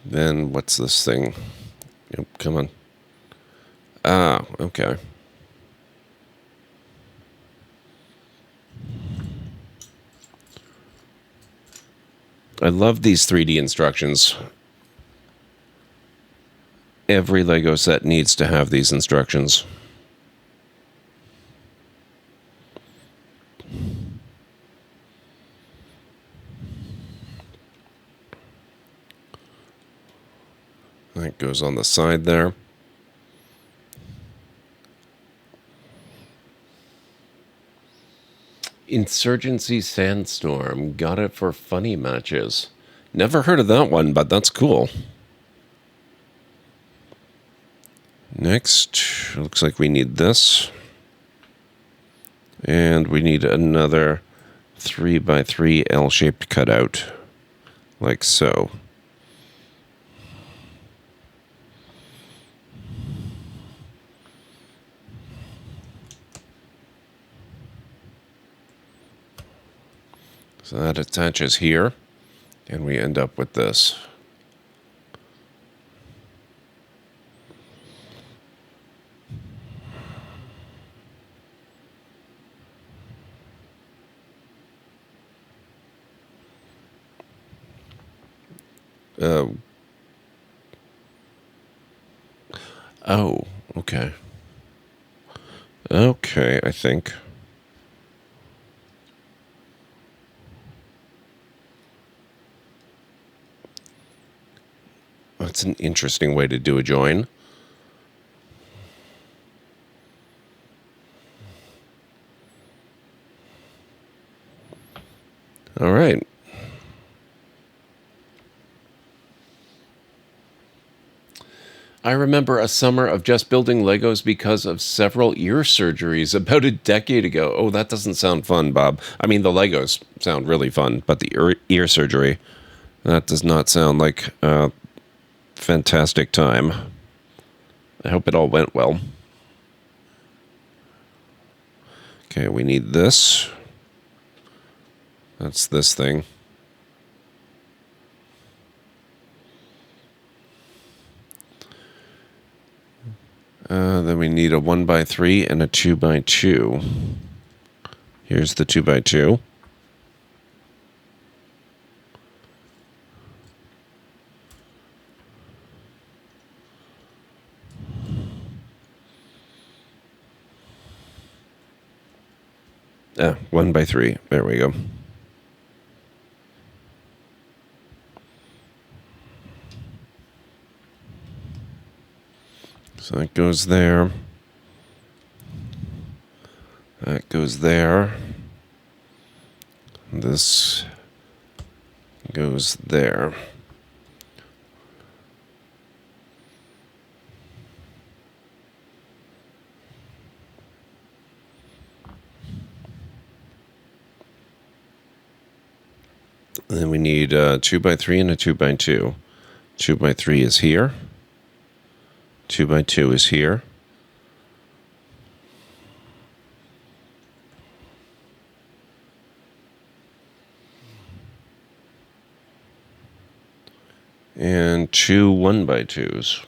Then what's this thing? Yep, come on. Ah, okay. I love these 3D instructions. Every Lego set needs to have these instructions. That goes on the side there. Insurgency Sandstorm. Got it for funny matches. Never heard of that one, but that's cool. Next, looks like we need this. And we need another 3x3 L-shaped cutout. Like so. So that attaches here, and we end up with this. Oh, okay. Okay, I think. That's an interesting way to do a join. All right. I remember a summer of just building Legos because of several ear surgeries about a decade ago. Oh, that doesn't sound fun, Bob. I mean, the Legos sound really fun, but the ear surgery, that does not sound like a fantastic time. I hope it all went well. Okay, we need this. That's this thing. Then we need a 1x3 and a 2x2. Here's the 2x2. Ah, 1x3. There we go. So that goes there. That goes there. This goes there. And then we need a 2x3 and a 2x2. 2x3 is here. 2x2 is here. And 2 1x2s.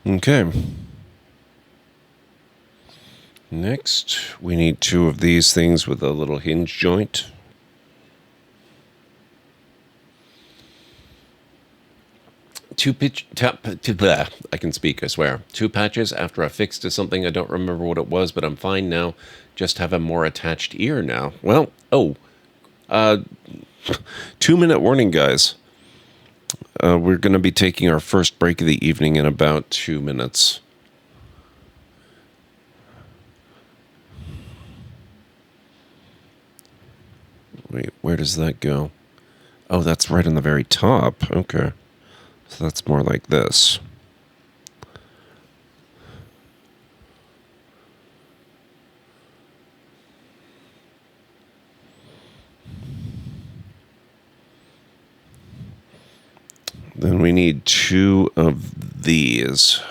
Okay. Next, we need 2 of these things with a little hinge joint. I can speak, I swear. 2 patches after I fixed something. I don't remember what it was, but I'm fine now. Just have a more attached ear now. Well, 2-minute warning, guys. We're going to be taking our first break of the evening in about 2 minutes. Wait, where does that go? Oh, that's right on the very top. Okay. So that's more like this. Then we need 2 of these.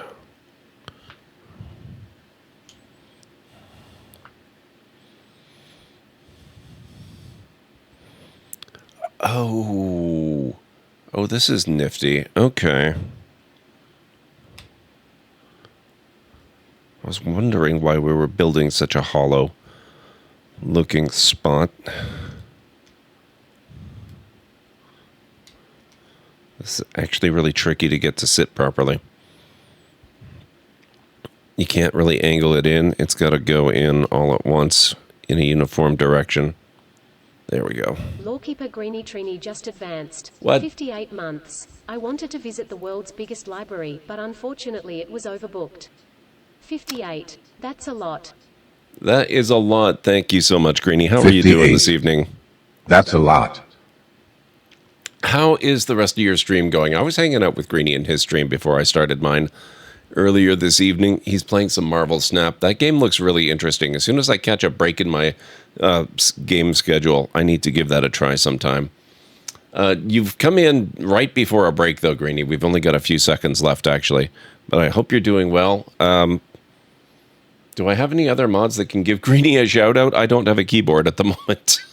Oh, this is nifty. Okay. I was wondering why we were building such a hollow looking spot. This is actually really tricky to get to sit properly. You can't really angle it in. It's got to go in all at once in a uniform direction. There we go. Lawkeeper Greenie Trini just advanced. What? 58 months. I wanted to visit the world's biggest library, but unfortunately it was overbooked. 58. That's a lot. That is a lot. Thank you so much, Greenie. How are you doing this evening? That's a lot. How is the rest of your stream going? I was hanging out with Greenie in his stream before I started mine earlier this evening. He's playing some Marvel Snap. That game looks really interesting. As soon as I catch a break in my game schedule, I need to give that a try sometime. You've come in right before a break, though, Greenie. We've only got a few seconds left, actually. But I hope you're doing well. Do I have any other mods that can give Greenie a shout-out? I don't have a keyboard at the moment.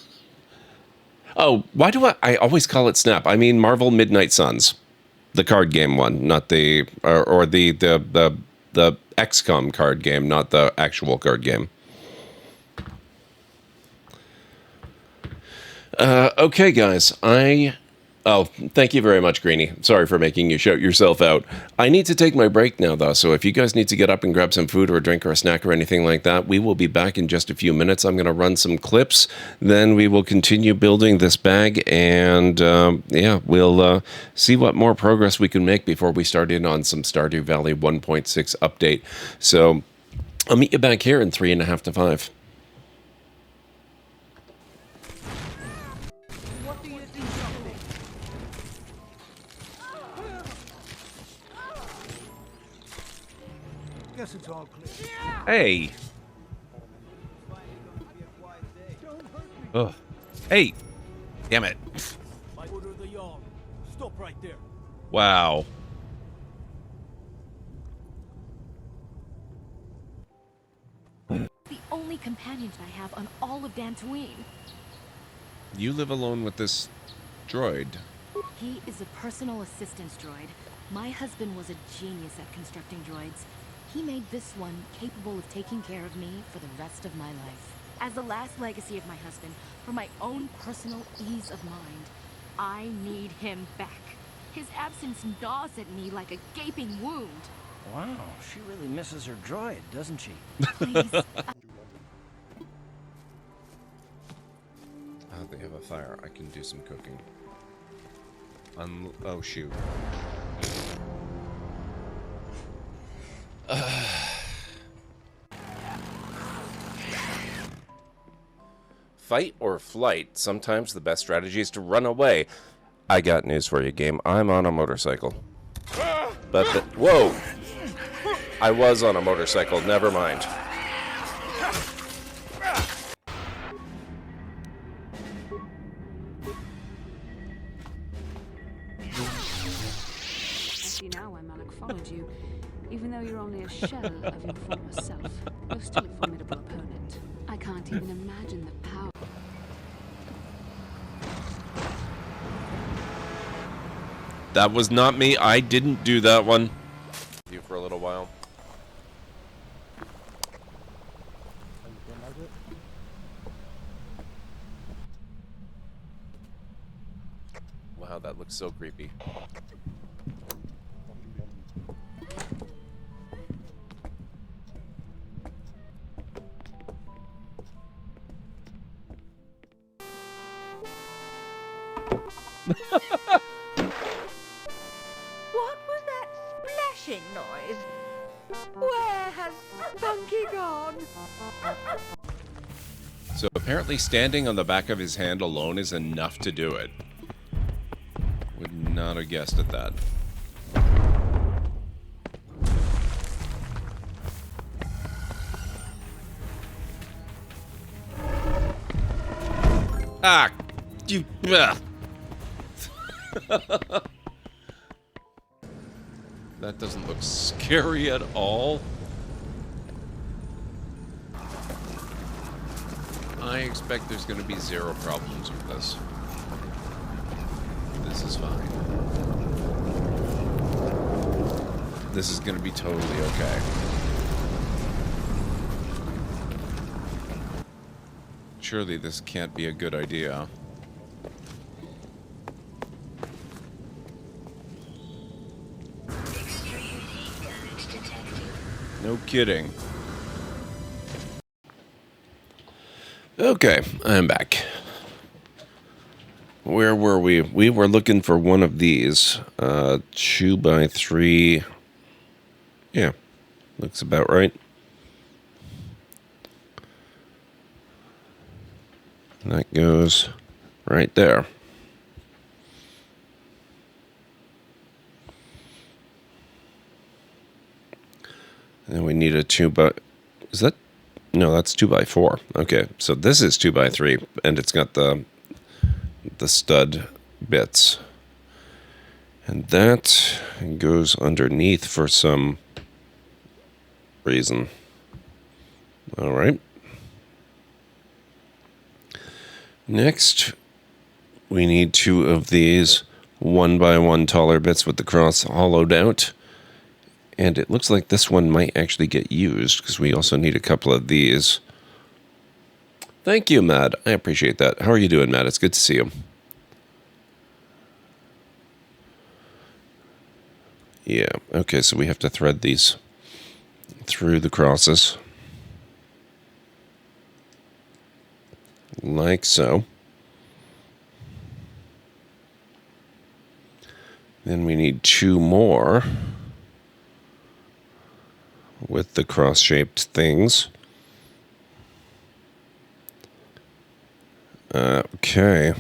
Oh, why do I always call it Snap? I mean Marvel Midnight Suns. The card game one, not the... Or the XCOM card game, not the actual card game. Okay, guys. Oh, thank you very much, Greenie. Sorry for making you shout yourself out. I need to take my break now, though, so if you guys need to get up and grab some food or a drink or a snack or anything like that, we will be back in just a few minutes. I'm going to run some clips, then we will continue building this bag, and we'll see what more progress we can make before we start in on some Stardew Valley 1.6 update. So I'll meet you back here in 3.5 to 5. It's all clear. Hey. Oh. Hey. Damn it. Stop right there. Wow. The only companions I have on all of Dantooine. You live alone with this droid. He is a personal assistance droid. My husband was a genius at constructing droids. He made this one capable of taking care of me for the rest of my life. As the last legacy of my husband, for my own personal ease of mind, I need him back. His absence gnaws at me like a gaping wound. Wow, she really misses her droid, doesn't she? Please. They have a fire. I can do some cooking. Oh, shoot. Fight or flight. Sometimes the best strategy is to run away. I got news for you, game. I'm on a motorcycle. But whoa! I was on a motorcycle. Never mind. Now I followed you, even though you're only a shell of your former self. You're still a formidable opponent. I can't even imagine the power. That was not me. I didn't do that one. You for a little while. Wow, that looks so creepy. What was that splashing noise? Where has Spunky gone? So apparently standing on the back of his hand alone is enough to do it. Would not have guessed at that. Ah! You... That doesn't look scary at all. I expect there's going to be zero problems with this. This is fine. This is going to be totally okay. Surely this can't be a good idea. No kidding. Okay, I'm back. Where were we? We were looking for one of these. 2x3. Yeah, looks about right. And that goes right there. And we need a 2x... Is that... No, that's 2x4. Okay, so this is 2x3, and it's got the stud bits. And that goes underneath for some reason. All right. Next, we need 2 of these 1x1 taller bits with the cross hollowed out. And it looks like this one might actually get used, because we also need a couple of these. Thank you, Matt. I appreciate that. How are you doing, Matt? It's good to see you. Yeah, okay, so we have to thread these through the crosses. Like so. Then we need 2 more with the cross-shaped things. Okay.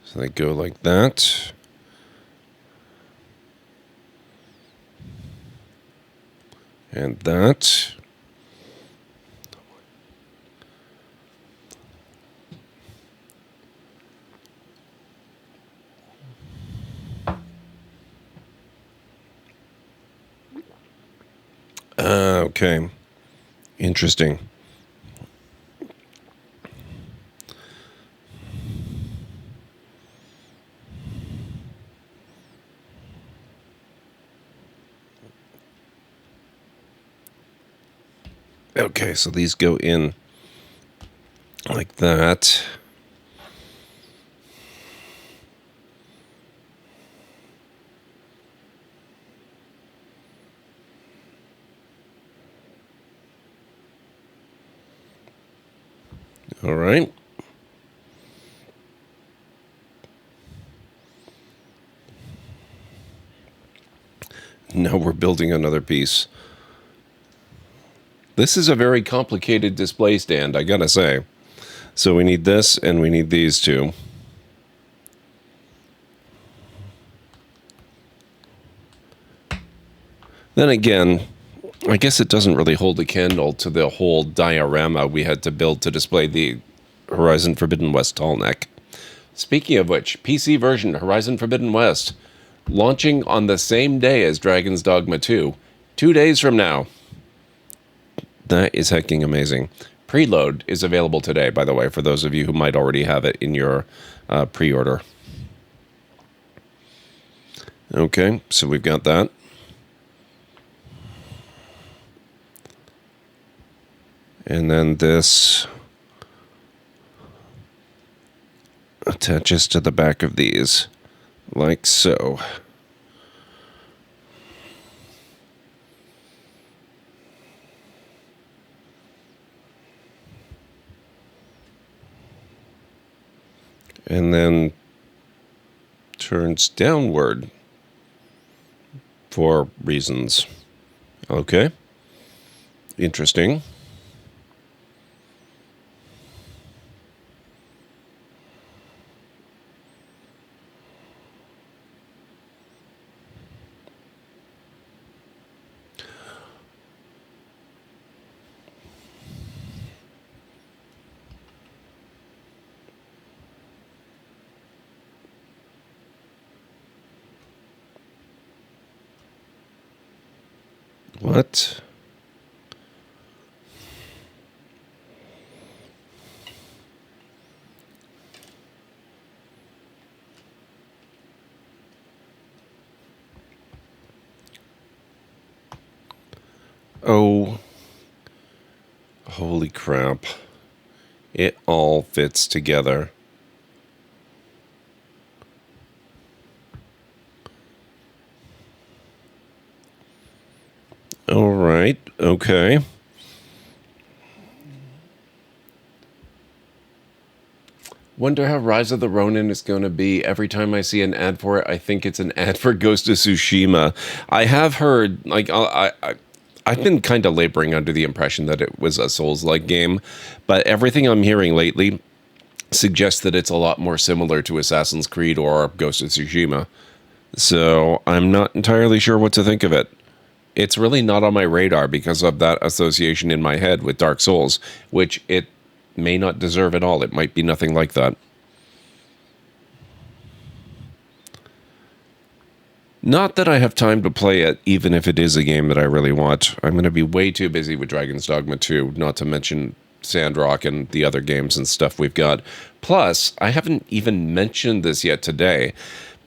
So they go like that. And that. Okay. Interesting. Okay, so these go in like that. All right. Now we're building another piece. This is a very complicated display stand, I gotta say. So we need this, and we need these two. Then again, I guess it doesn't really hold a candle to the whole diorama we had to build to display the Horizon Forbidden West tall neck. Speaking of which, PC version Horizon Forbidden West, launching on the same day as Dragon's Dogma 2, 2 days from now. That is hecking amazing. Preload is available today, by the way, for those of you who might already have it in your pre-order. Okay, so we've got that. And then this attaches to the back of these, like so. And then turns downward for reasons. Okay. Interesting. What? Oh, holy crap. It all fits together. All right, okay. Wonder how Rise of the Ronin is going to be. Every time I see an ad for it, I think it's an ad for Ghost of Tsushima. I have heard, like, I've been kind of laboring under the impression that it was a Souls-like game, but everything I'm hearing lately suggests that it's a lot more similar to Assassin's Creed or Ghost of Tsushima. So I'm not entirely sure what to think of it. It's really not on my radar because of that association in my head with Dark Souls, which it may not deserve at all. It might be nothing like that. Not that I have time to play it, even if it is a game that I really want. I'm going to be way too busy with Dragon's Dogma 2, not to mention Sandrock and the other games and stuff we've got. Plus, I haven't even mentioned this yet today,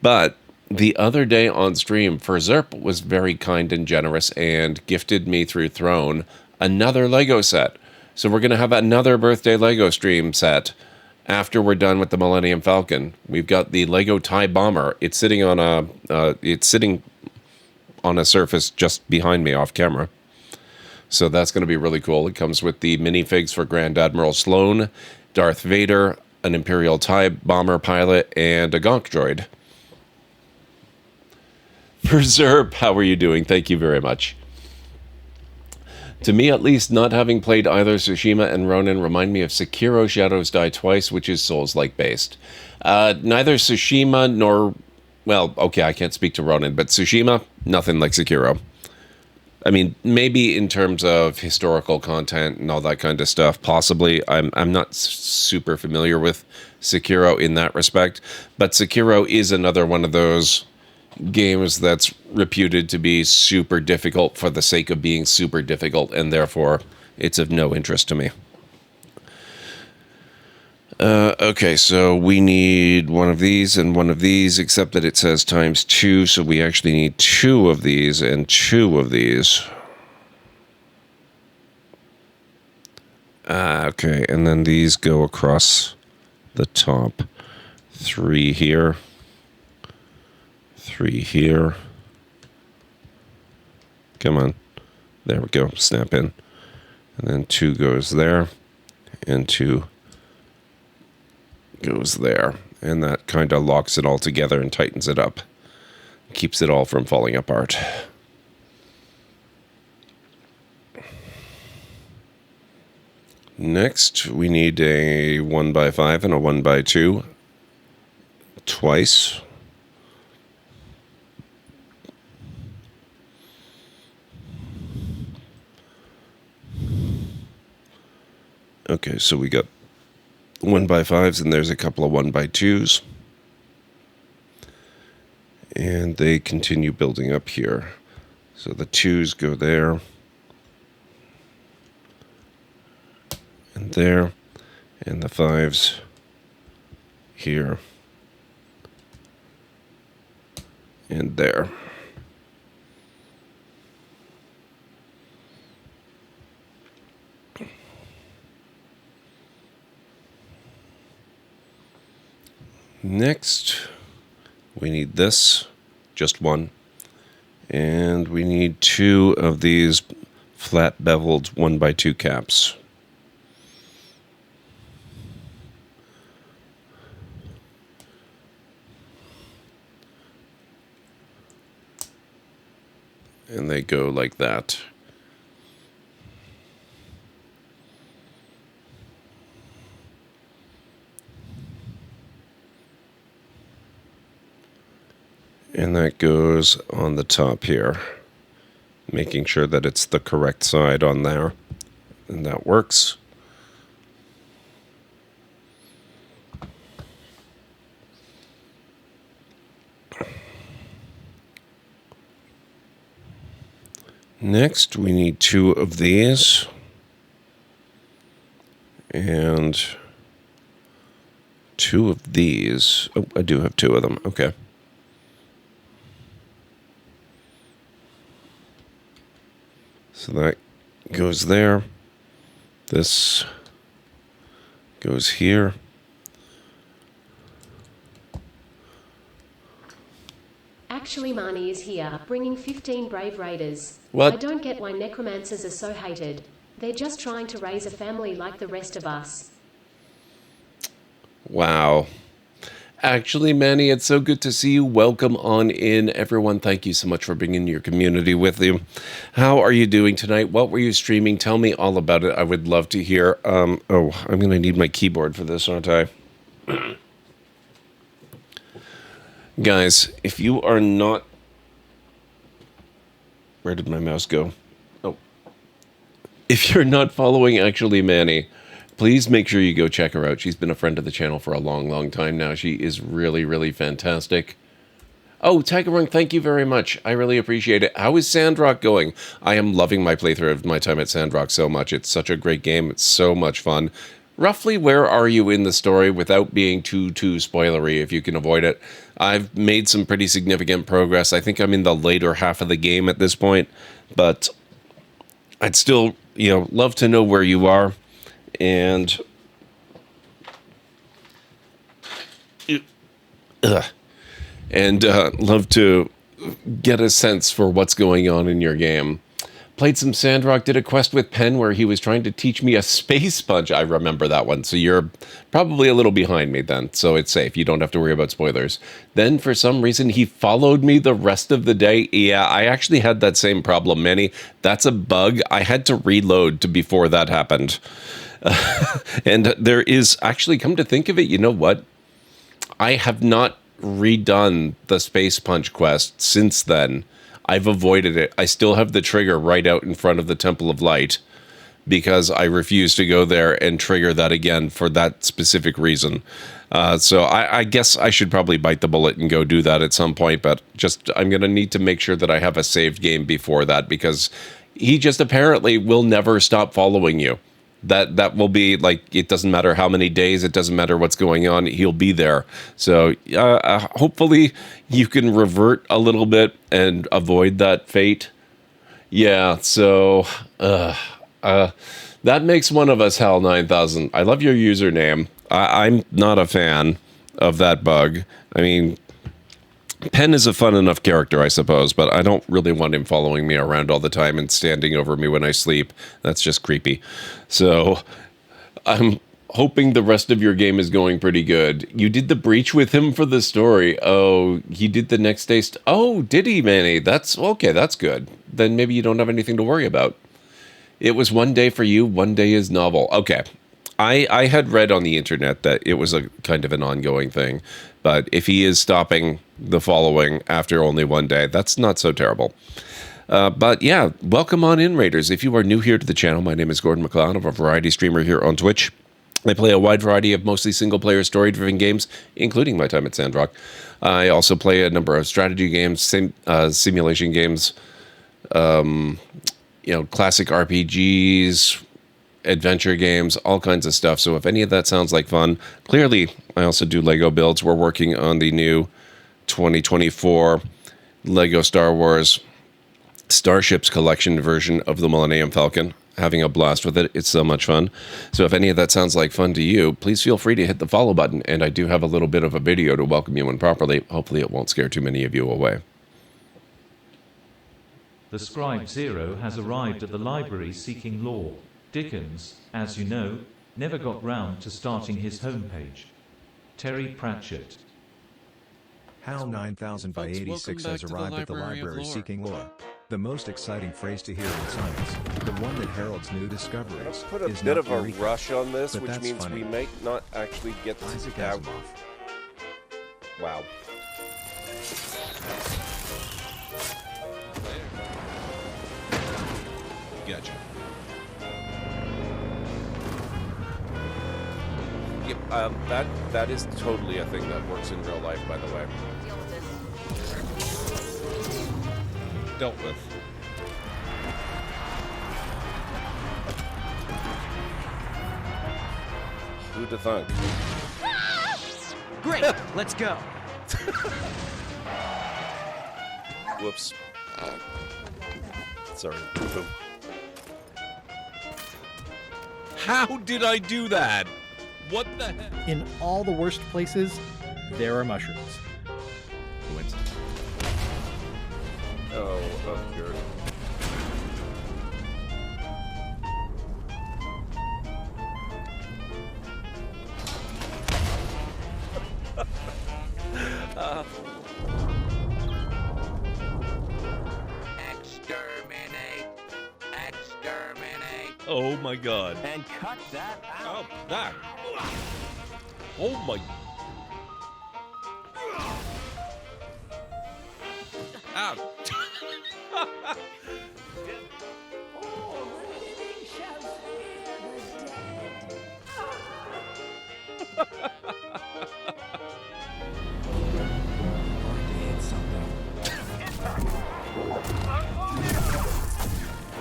but the other day on stream, Ferzerp was very kind and generous and gifted me through Throne another Lego set. So we're going to have another birthday Lego stream set after we're done with the Millennium Falcon. We've got the Lego TIE Bomber. It's sitting on a surface just behind me off camera. So that's going to be really cool. It comes with the minifigs for Grand Admiral Sloane, Darth Vader, an Imperial TIE Bomber pilot, and a Gonk droid. Preserve, how are you doing? Thank you very much. To me, at least, not having played either Tsushima and Ronin remind me of Sekiro Shadows Die Twice, which is Souls-like based. Neither Tsushima nor... Well, okay, I can't speak to Ronin, but Tsushima, nothing like Sekiro. I mean, maybe in terms of historical content and all that kind of stuff, possibly. I'm not super familiar with Sekiro in that respect, but Sekiro is another one of those games that's reputed to be super difficult for the sake of being super difficult, and therefore it's of no interest to me. Okay, so we need one of these and one of these, except that it says ×2, so we actually need 2 of these and 2 of these. Okay, and then these go across the top. 3 here. 3 here. Come on. There we go. Snap in. And then 2 goes there. And 2 goes there. And that kind of locks it all together and tightens it up. Keeps it all from falling apart. Next, we need a 1x5 and a 1x2 twice. Okay, so we got 1x5s and there's a couple of 1x2s. And they continue building up here. So the 2s go there. And there. And the 5s here. And there. Next, we need this, just 1. And we need 2 of these flat beveled 1x2 caps. And they go like that. And that goes on the top here, making sure that it's the correct side on there. And that works. Next, we need 2 of these. And 2 of these. Oh, I do have 2 of them. Okay. So that goes there. This goes here. Actually, Marnie is here, bringing 15 brave raiders. What? I don't get why necromancers are so hated. They're just trying to raise a family like the rest of us. Wow. Actually, Manny, it's so good to see you. Welcome on in, everyone. Thank you so much for bringing your community with you. How are you doing tonight? What were you streaming? Tell me all about it. I would love to hear. I'm going to need my keyboard for this, aren't I? Guys, if you are not... Where did my mouse go? Oh. If you're not following Actually Manny, please make sure you go check her out. She's been a friend of the channel for a long, long time now. She is really, really fantastic. Oh, Tigerung, thank you very much. I really appreciate it. How is Sandrock going? I am loving my playthrough of my time at Sandrock so much. It's such a great game. It's so much fun. Roughly, where are you in the story without being too spoilery, if you can avoid it? I've made some pretty significant progress. I think I'm in the later half of the game at this point, but I'd still, love to know where you are. And love to get a sense for what's going on in your game. Played some Sandrock, did a quest with Penn where he was trying to teach me a space punch. I remember that one. So you're probably a little behind me then. So it's safe. You don't have to worry about spoilers. Then for some reason, he followed me the rest of the day. Yeah, I actually had that same problem, Manny. That's a bug. I had to reload before that happened. And there is actually, come to think of it, you know what? I have not redone the space punch quest since then. I've avoided it. I still have the trigger right out in front of the Temple of Light because I refuse to go there and trigger that again for that specific reason. So I guess I should probably bite the bullet and go do that at some point, but I'm going to need to make sure that I have a saved game before that because he just apparently will never stop following you. That will be like, it doesn't matter how many days, it doesn't matter what's going on, he'll be there. So hopefully you can revert a little bit and avoid that fate. Yeah, so That makes one of us, Hal 9000. I love your username. I'm not a fan of that bug. I mean, Penn is a fun enough character, I suppose, but I don't really want him following me around all the time and standing over me when I sleep. That's just creepy. So I'm hoping the rest of your game is going pretty good. You did the breach with him for the story. Oh, he did the next day. Oh, did he, Manny? That's okay. That's good. Then maybe you don't have anything to worry about. It was one day for you. One day is novel. Okay. I had read on the internet that it was a kind of an ongoing thing, but if he is stopping the following after only one day, that's not so terrible. But yeah, welcome on in, Raiders. If you are new here to the channel, my name is GordMcLeod. I'm a variety streamer here on Twitch. I play a wide variety of mostly single-player story-driven games, including my time at Sandrock. I also play a number of strategy games, simulation games, classic RPGs, adventure games, all kinds of stuff. So if any of that sounds like fun, clearly I also do Lego builds. We're working on the new 2024 Lego Star Wars Starships collection version of the Millennium Falcon. Having a blast with it. It's so much fun. So if any of that sounds like fun to you, please feel free to hit the follow button. And I do have a little bit of a video to welcome you in properly. Hopefully it won't scare too many of you away. The Scribe Zero has arrived at the library seeking lore. Dickens, as you know, never got round to starting his homepage. Terry Pratchett. HAL 9000 by 86 has arrived at the library seeking lore. The most exciting phrase to hear in science, the one that heralds new discoveries, Let's put a is bit not of a Eureka, rush on this, but which that's means funny. we might not actually get Isaac to out. Asimov. Wow. Gotcha. Yep, that is totally a thing that works in real life, by the way. Dealt with. Who'd have thunk? Great, let's go. Whoops. Sorry. Boom. How did I do that? What the heck? In all the worst places, there are mushrooms. Coincidence. Oh, good. Exterminate! Exterminate! Oh my god. And cut that out. Oh, that. Oh my. Ow.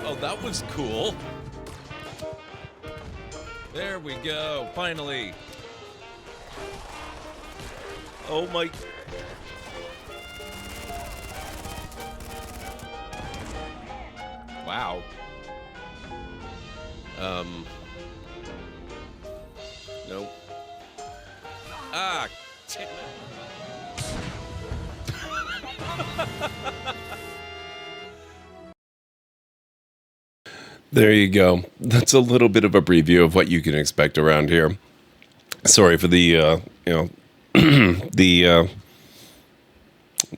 Oh, that was cool. There we go. Finally. Oh my. Wow. Nope. Ah. There you go. That's a little bit of a preview of what you can expect around here. Sorry for the, the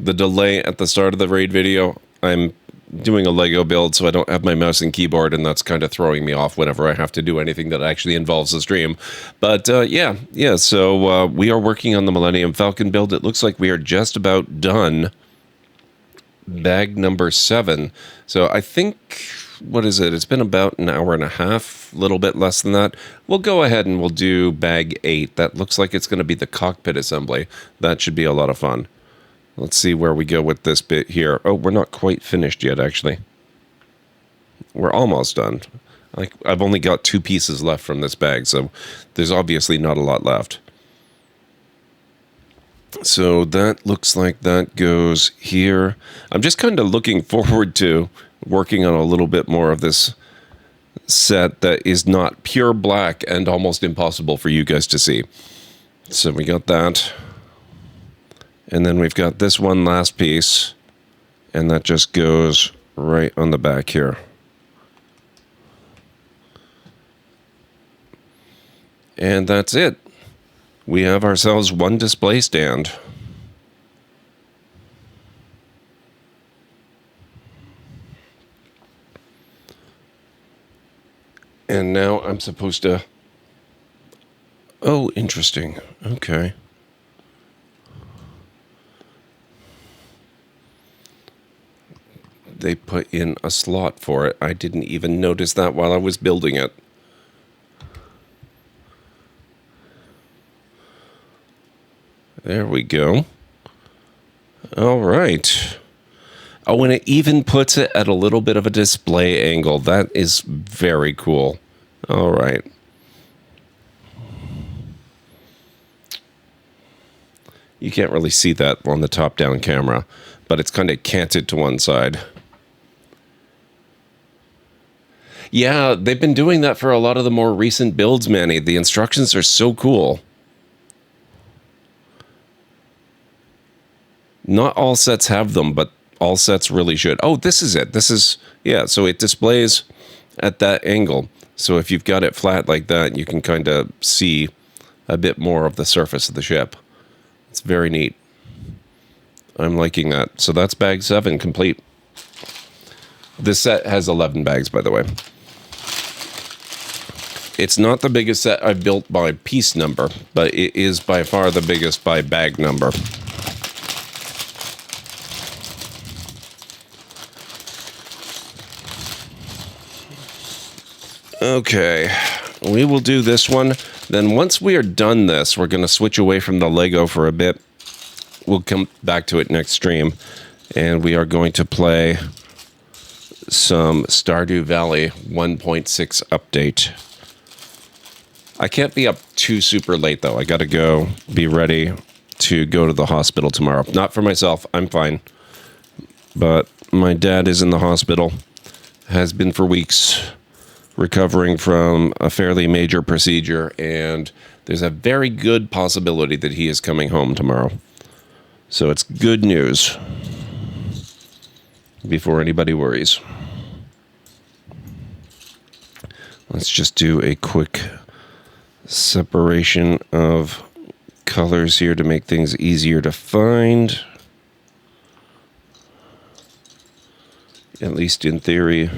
delay at the start of the raid video. I'm doing a Lego build, so I don't have my mouse and keyboard, and that's kind of throwing me off whenever I have to do anything that actually involves the stream. But yeah, so we are working on the Millennium Falcon build. It looks like we are just about done. Bag number 7. So I think, what is it? It's been about an hour and a half, a little bit less than that. We'll go ahead and we'll do bag 8. That looks like it's going to be the cockpit assembly. That should be a lot of fun. Let's see where we go with this bit here. Oh, we're not quite finished yet, actually. We're almost done. I've only got 2 pieces left from this bag, so there's obviously not a lot left. So that looks like that goes here. I'm just kind of looking forward to working on a little bit more of this set that is not pure black and almost impossible for you guys to see. So we got that. And then we've got this one last piece, and that just goes right on the back here. And that's it. We have ourselves one display stand. And now I'm supposed to... Oh, interesting. Okay. They put in a slot for it. I didn't even notice that while I was building it. There we go. All right. Oh, and it even puts it at a little bit of a display angle. That is very cool. All right. You can't really see that on the top-down camera, but it's kind of canted to one side. Yeah, they've been doing that for a lot of the more recent builds, Manny. The instructions are so cool. Not all sets have them, but all sets really should. Oh, this is it. This is, yeah, so it displays at that angle. So if you've got it flat like that, you can kind of see a bit more of the surface of the ship. It's very neat. I'm liking that. So that's bag 7 complete. This set has 11 bags, by the way. It's not the biggest set I've built by piece number, but it is by far the biggest by bag number. Okay, we will do this one. Then once we are done this, we're going to switch away from the Lego for a bit. We'll come back to it next stream. And we are going to play some Stardew Valley 1.6 update. I can't be up too super late, though. I got to go be ready to go to the hospital tomorrow. Not for myself. I'm fine. But my dad is in the hospital. Has been for weeks. Recovering from a fairly major procedure, and there's a very good possibility that he is coming home tomorrow. So it's good news before anybody worries. Let's just do a quick separation of colors here to make things easier to find. At least in theory.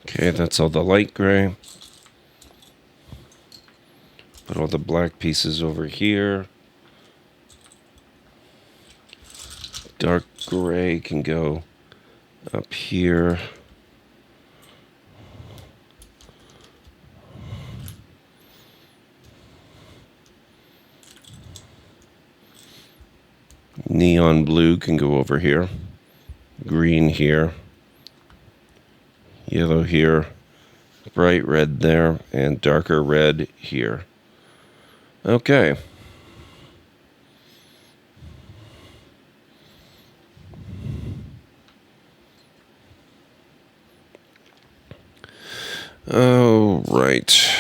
Okay, that's all the light gray. Put all the black pieces over here. Dark gray can go up here. Neon blue can go over here. Green here. Yellow here, bright red there, and darker red here. Okay. Oh, right.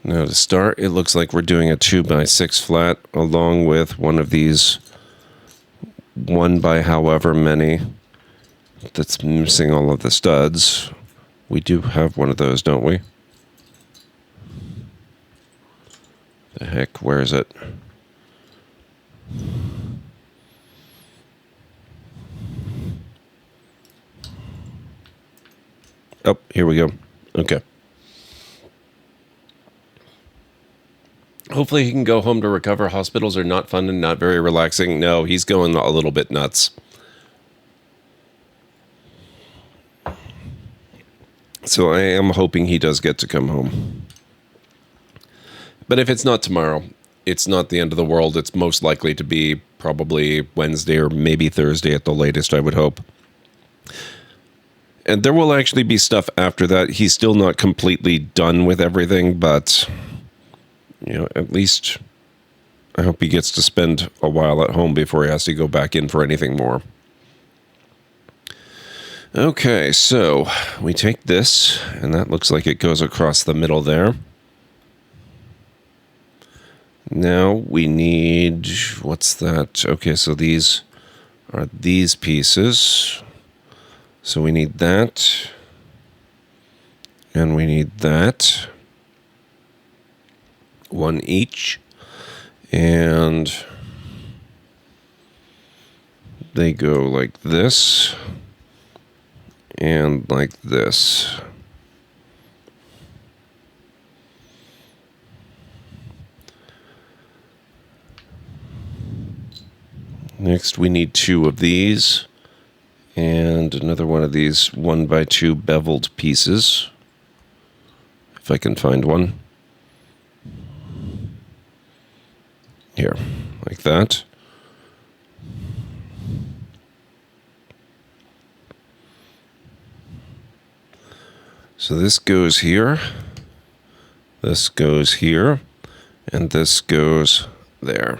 Now to start, it looks like we're doing a 2x6 flat along with one of these 1 by however many that's missing all of the studs. We do have one of those, don't we? The heck, where is it? Oh, here we go. Okay. Hopefully he can go home to recover. Hospitals are not fun and not very relaxing. No, he's going a little bit nuts. So I am hoping he does get to come home. But if it's not tomorrow, it's not the end of the world. It's most likely to be probably Wednesday or maybe Thursday at the latest, I would hope. And there will actually be stuff after that. He's still not completely done with everything, but, you know, at least I hope he gets to spend a while at home before he has to go back in for anything more. Okay, so we take this, and that looks like it goes across the middle there. Now we need, what's that? Okay, so these are these pieces. So we need that, and we need that. One each. And they go like this, and like this. Next, we need 2 of these, and another one of these 1x2 beveled pieces, if I can find one. Here, like that. So this goes here, this goes here, and this goes there.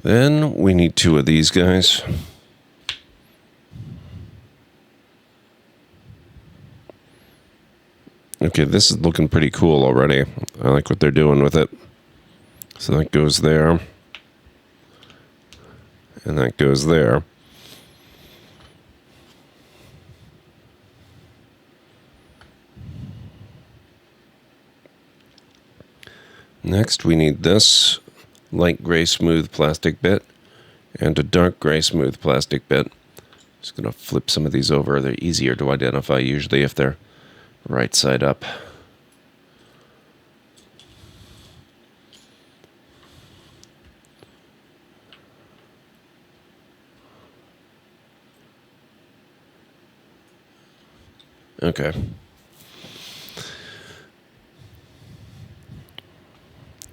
Then we need 2 of these guys. Okay, this is looking pretty cool already. I like what they're doing with it. So that goes there. And that goes there. Next, we need this light gray smooth plastic bit and a dark gray smooth plastic bit. Just going to flip some of these over. They're easier to identify usually if they're right side up. Okay.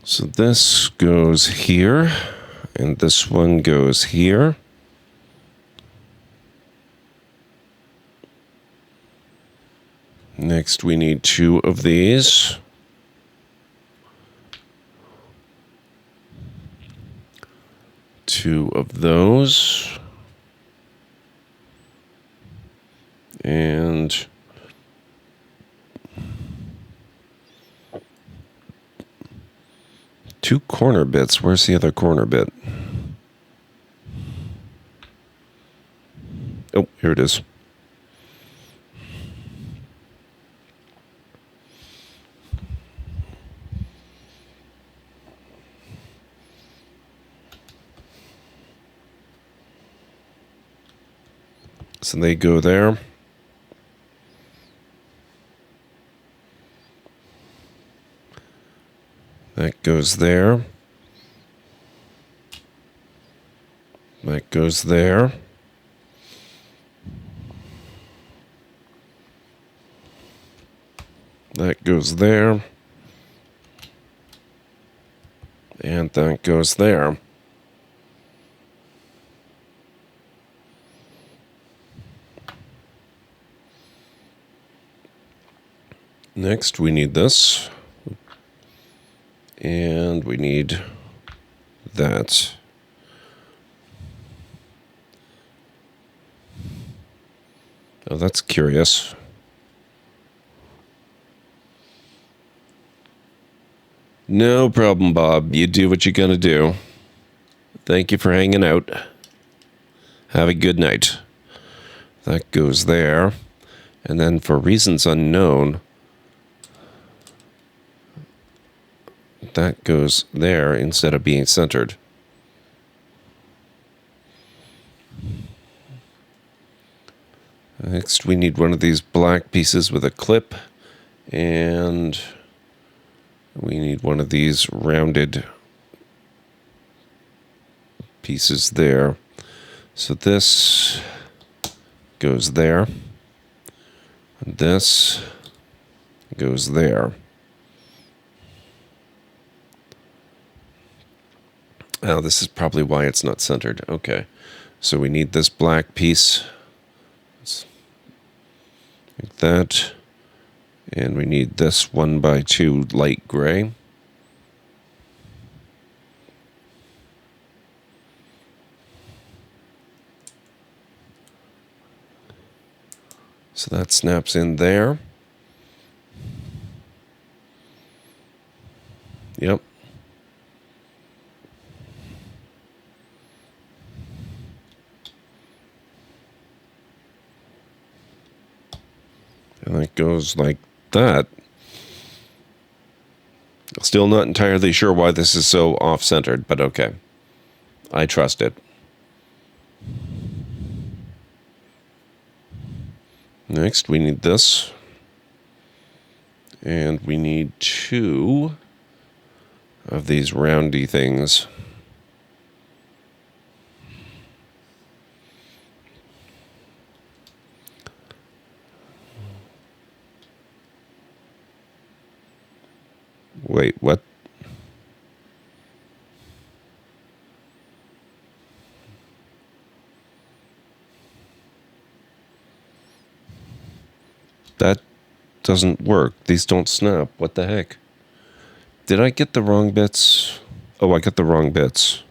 So this goes here, and this one goes here. Next, we need 2 of these. Two of those. And two corner bits. Where's the other corner bit? Oh, here it is. So they go there. That goes there. That goes there. That goes there. And that goes there. Next, we need this. And we need that. Oh, that's curious. No problem, Bob. You do what you gotta do. Thank you for hanging out. Have a good night. That goes there. And then for reasons unknown, that goes there instead of being centered. Next, we need one of these black pieces with a clip, and We need one of these rounded pieces there. So this goes there. And this goes there. Oh, this is probably why it's not centered. Okay. So we need this black piece. Like that. And we need this 1x2 light gray. So that snaps in there. Yep. And it goes like that. Still not entirely sure why this is so off-centered, but okay. I trust it. Next, we need this. And we need 2 of these roundy things. Wait, what? That doesn't work. These don't snap. What the heck? Did I get the wrong bits? Oh, I got the wrong bits.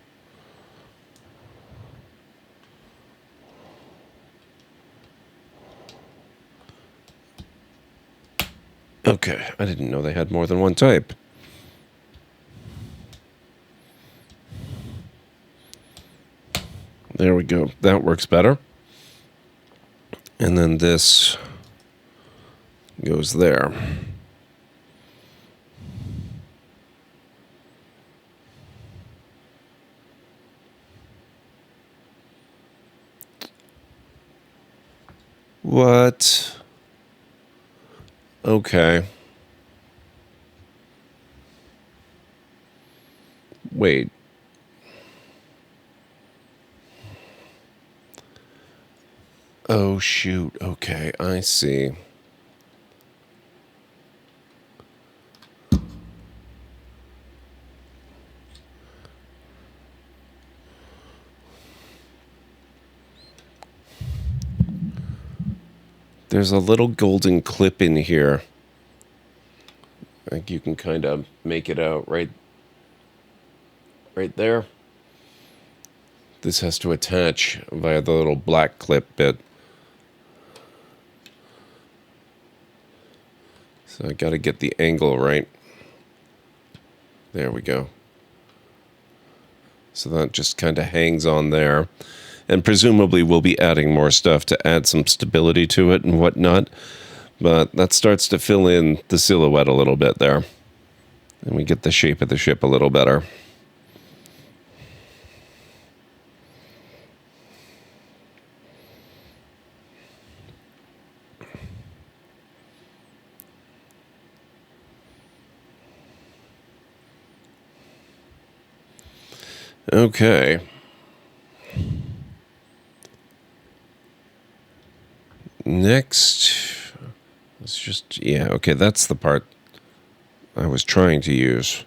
Okay, I didn't know they had more than one type. There we go. That works better. And then this goes there. What? Okay. Wait. Oh, shoot. Okay, I see. There's a little golden clip in here. I think you can kind of make it out right there. This has to attach via the little black clip bit. So I got to get the angle right. There we go. So that just kind of hangs on there. And presumably we'll be adding more stuff to add some stability to it and whatnot. But that starts to fill in the silhouette a little bit there. And we get the shape of the ship a little better. Okay. Next, let's just, yeah, okay, that's the part I was trying to use.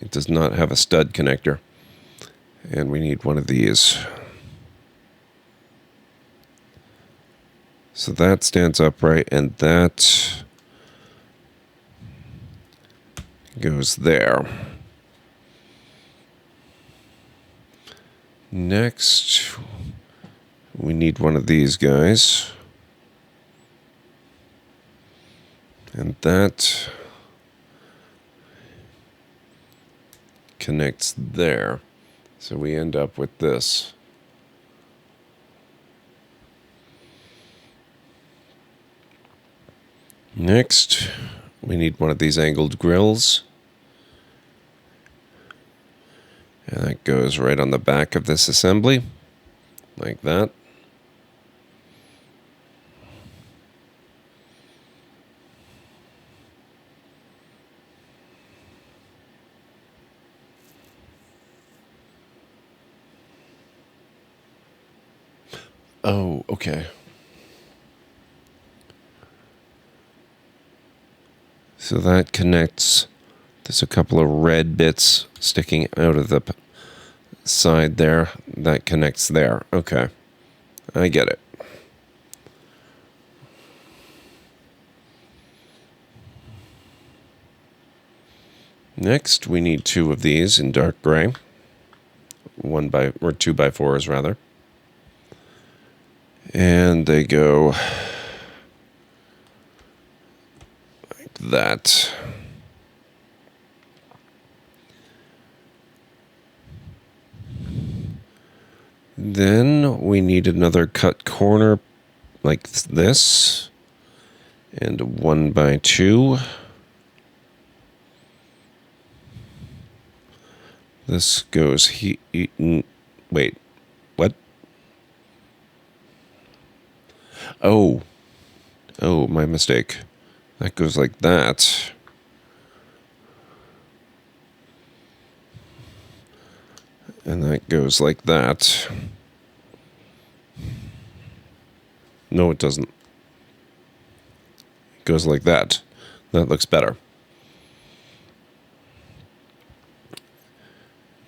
It does not have a stud connector. And we need one of these. So that stands upright, and that goes there. Next, we need one of these guys. And that connects there. So we end up with this. Next, we need one of these angled grills. And that goes right on the back of this assembly, like that. Oh, okay. So that connects. There's a couple of red bits sticking out of the side there. That connects there. Okay. I get it. Next, we need 2 of these in dark gray. 2x4s rather. And they go like that. Then we need another cut corner like this. And 1x2. This goes wait, what? Oh, my mistake. That goes like that. And that goes like that. No, it doesn't. It goes like that. That looks better.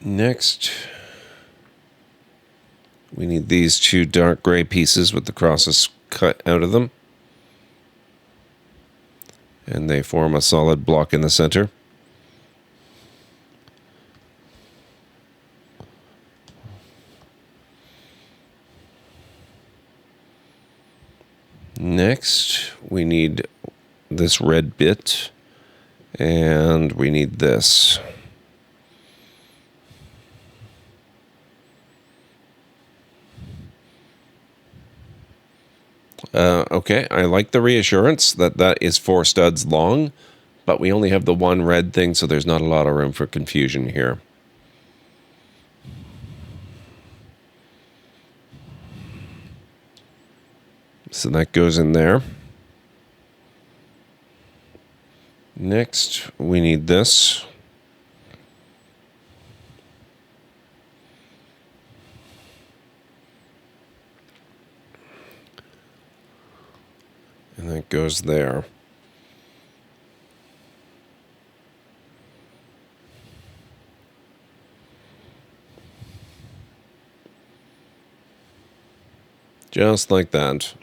Next, we need these 2 dark gray pieces with the crosses cut out of them. And they form a solid block in the center. Next, we need this red bit, and we need this. Okay, I like the reassurance that that is 4 studs long, but we only have the one red thing, so there's not a lot of room for confusion here. So that goes in there. Next, we need this. And that goes there. Just like that.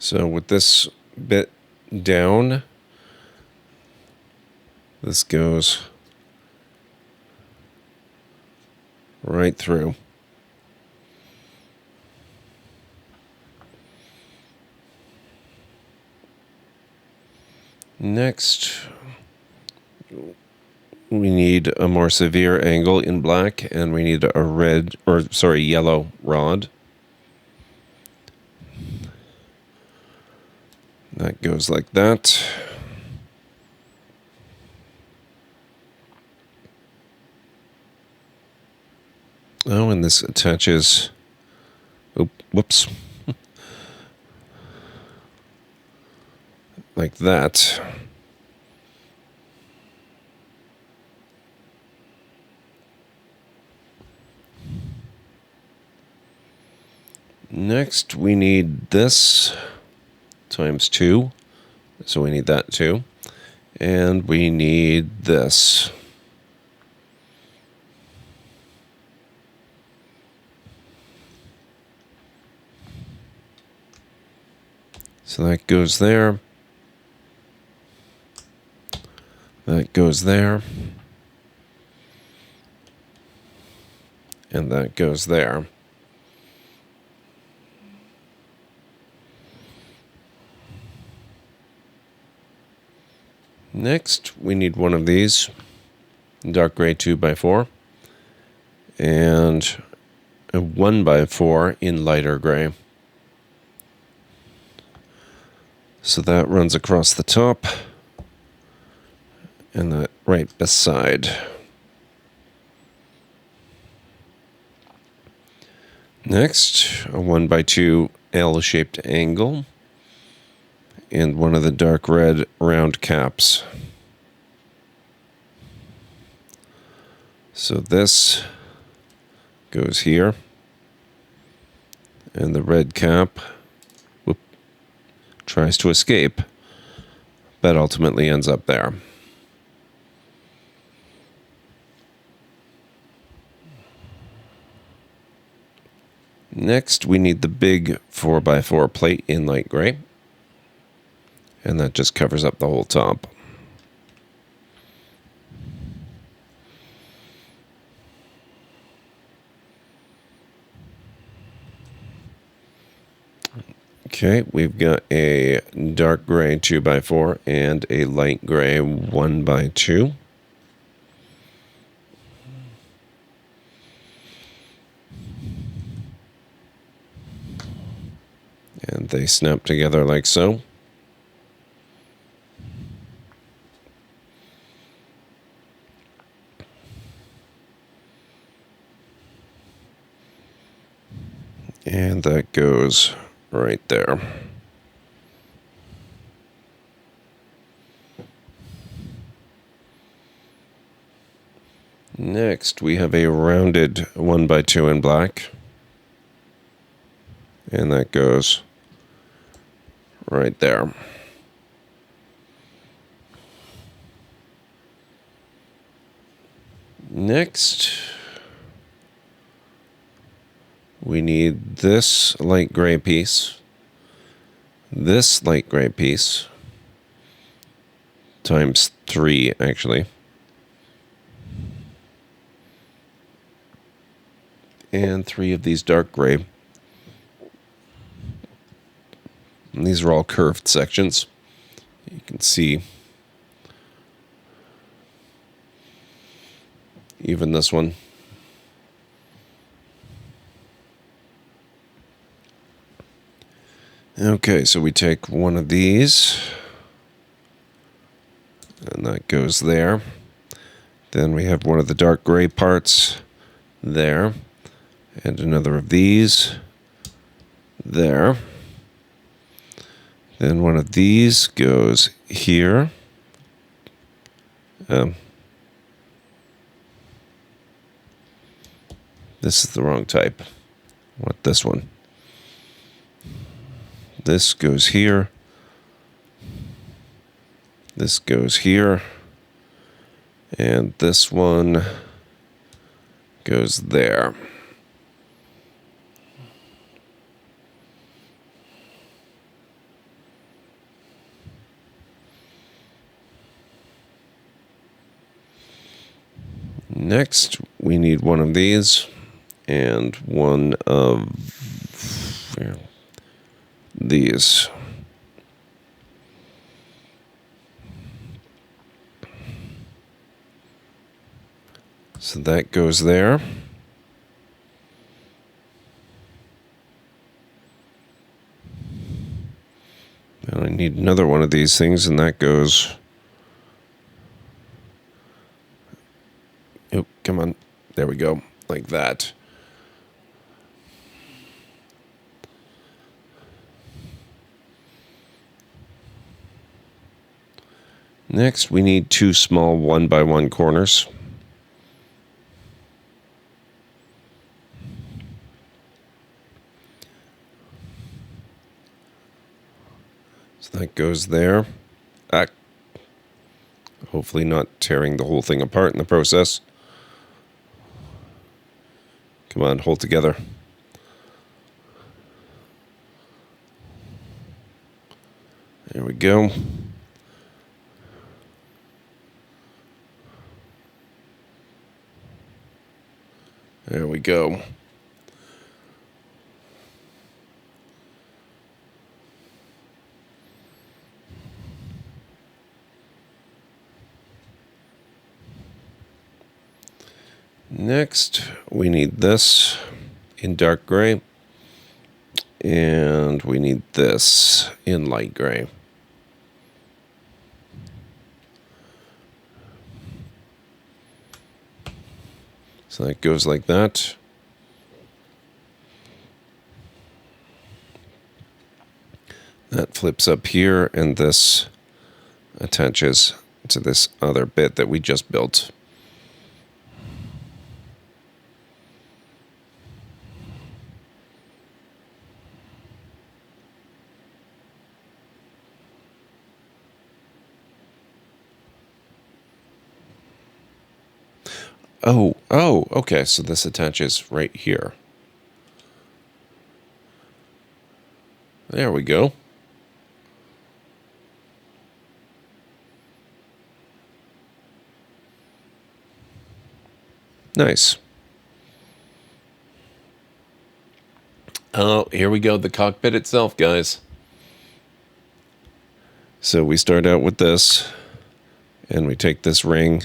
So with this bit down, this goes right through. Next, we need a more severe angle in black, and we need a yellow rod. That goes like that. Oh, and this attaches. Oh, whoops. Like that. Next, we need this times 2. So we need that too. And we need this. So that goes there. That goes there. And that goes there. Next, we need one of these, dark gray 2x4, and a 1x4 in lighter gray. So that runs across the top, and that right beside. Next, a 1x2 L-shaped angle, and one of the dark red round caps. So this goes here, and the red cap tries to escape, but ultimately ends up there. Next, we need the big 4x4 plate in light gray, and that just covers up the whole top. Okay, we've got a dark gray 2x4 and a light gray 1x2. And they snap together like so. And that goes right there. Next, we have a rounded 1x2 in black. And that goes right there. Next, we need this light gray piece, this light gray piece, times 3 actually, and 3 of these dark gray. And these are all curved sections. You can see even this one. Okay, so we take one of these, and that goes there. Then we have one of the dark gray parts there, and another of these there. Then one of these goes here. This is the wrong type. I want this one. This goes here. This goes here. And this one goes there. Next, we need one of these and one of these. So that goes there. And I need another one of these things, and that goes... Oh, come on. There we go. Like that. Next, we need 2 small 1x1 corners. So that goes there. Hopefully not tearing the whole thing apart in the process. Come on, hold together. There we go. There we go. Next, we need this in dark gray, and we need this in light gray. So that goes like that. That flips up here, and this attaches to this other bit that we just built. Oh, okay, so this attaches right here. There we go. Nice. Oh, here we go, the cockpit itself, guys. So we start out with this, and we take this ring,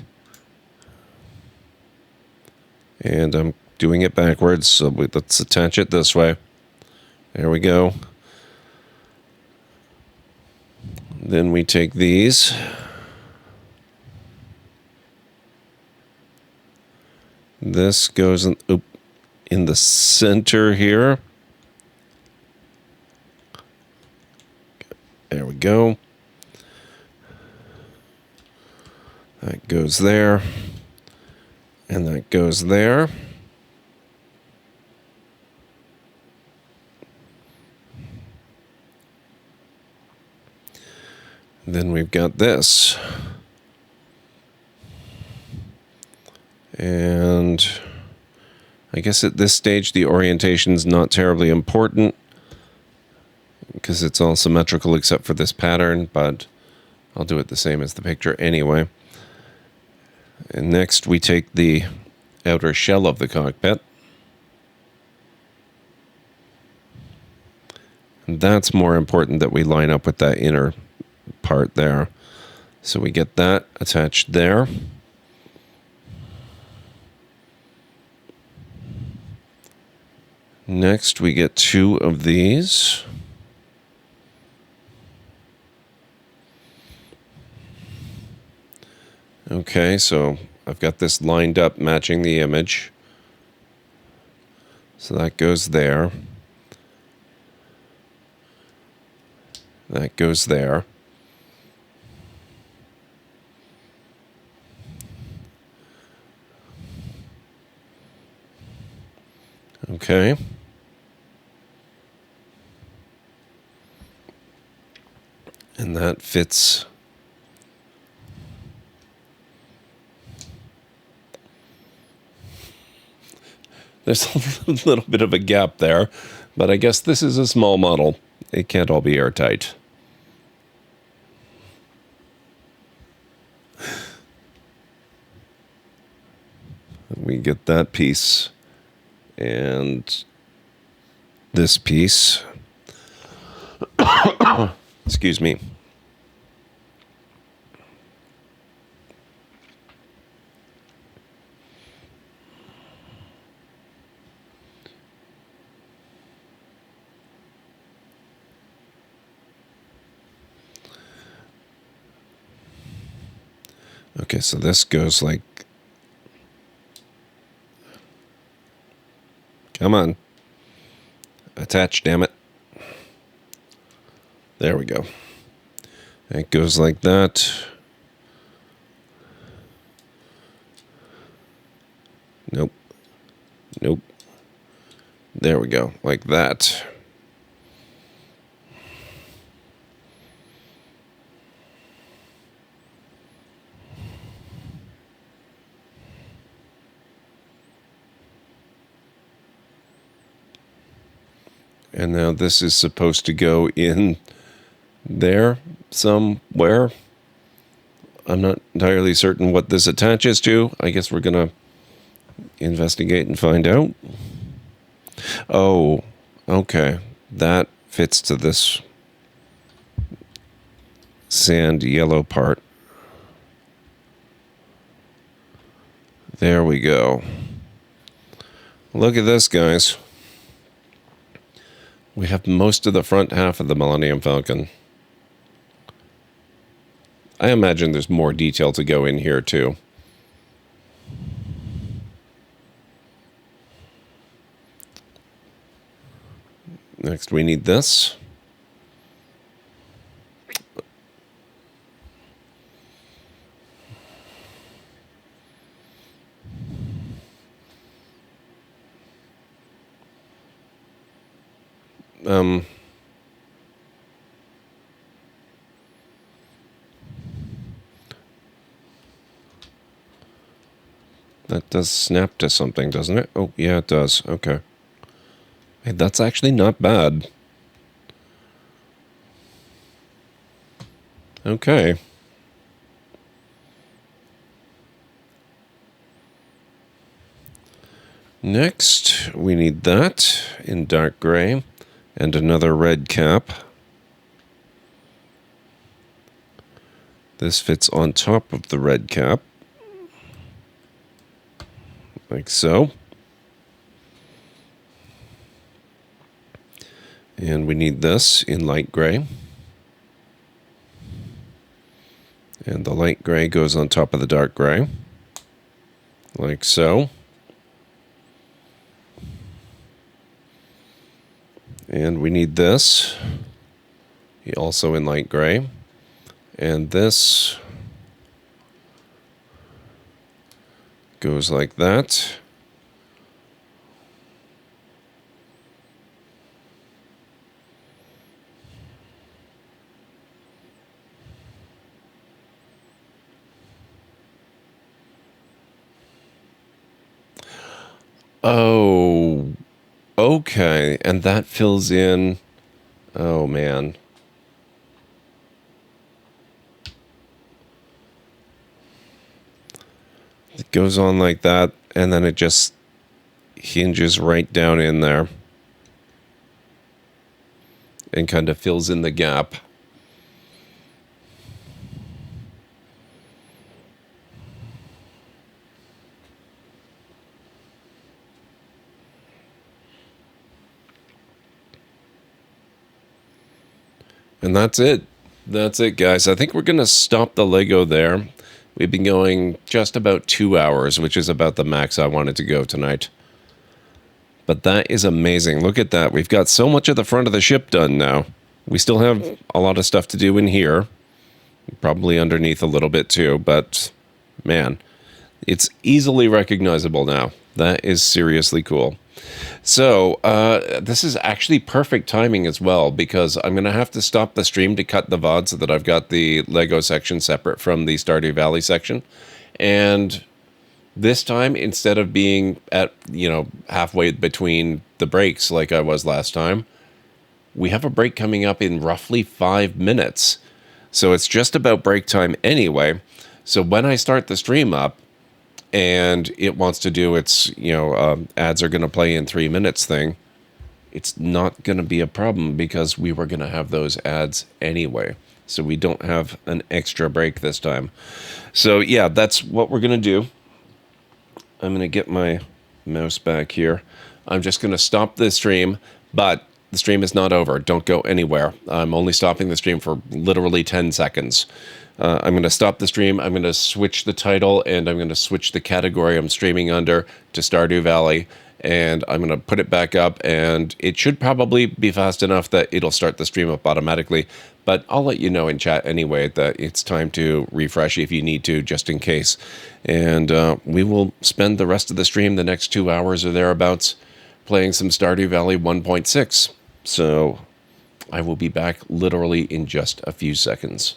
and I'm doing it backwards, so let's attach it this way. There we go. Then we take these. This goes in the center here. There we go. That goes there. And that goes there. Then we've got this. And I guess at this stage the orientation's not terribly important because it's all symmetrical except for this pattern, but I'll do it the same as the picture anyway. And next we take the outer shell of the cockpit. And that's more important that we line up with that inner part there. So we get that attached there. Next we get two of these. Okay, so I've got this lined up matching the image. So that goes there. That goes there. Okay. And that fits. There's a little bit of a gap there, but I guess this is a small model. It can't all be airtight. We get that piece and this piece. Excuse me. Okay, so this goes like... Come on. Attach, damn it. There we go. It goes like that. Nope. Nope. There we go, like that. And now this is supposed to go in there somewhere. I'm not entirely certain what this attaches to. I guess we're going to investigate and find out. Oh, okay. That fits to this sand yellow part. There we go. Look at this, guys. We have most of the front half of the Millennium Falcon. I imagine there's more detail to go in here, too. Next, we need this. That does snap to something, doesn't it? Oh, yeah, it does. Okay. Hey, that's actually not bad. Okay. Next, we need that in dark gray and another red cap. This fits on top of the red cap. Like so. And we need this in light gray. And the light gray goes on top of the dark gray. Like so. And we need this also in light gray. And this goes like that. Oh, okay. And that fills in. Oh, man. It goes on like that, and then it just hinges right down in there and kind of fills in the gap. And that's it. That's it, guys. I think we're going to stop the Lego there. We've been going just about 2 hours, which is about the max I wanted to go tonight. But that is amazing. Look at that. We've got so much of the front of the ship done now. We still have a lot of stuff to do in here. Probably underneath a little bit too, but man, it's easily recognizable now. That is seriously cool. So, this is actually perfect timing as well, because I'm going to have to stop the stream to cut the VOD so that I've got the Lego section separate from the Stardew Valley section. And this time, instead of being at, halfway between the breaks like I was last time, we have a break coming up in roughly 5 minutes. So it's just about break time anyway. So when I start the stream up, and it wants to do its, ads are going to play in 3 minutes thing, it's not going to be a problem because we were going to have those ads anyway. So we don't have an extra break this time. So yeah, that's what we're going to do. I'm going to get my mouse back here. I'm just going to stop the stream, but the stream is not over. Don't go anywhere. I'm only stopping the stream for literally 10 seconds. I'm going to stop the stream. I'm going to switch the title, and I'm going to switch the category I'm streaming under to Stardew Valley, and I'm going to put it back up, and it should probably be fast enough that it'll start the stream up automatically, but I'll let you know in chat anyway that it's time to refresh if you need to, just in case. And we will spend the rest of the stream, the next 2 hours or thereabouts, playing some Stardew Valley 1.6. So I will be back literally in just a few seconds.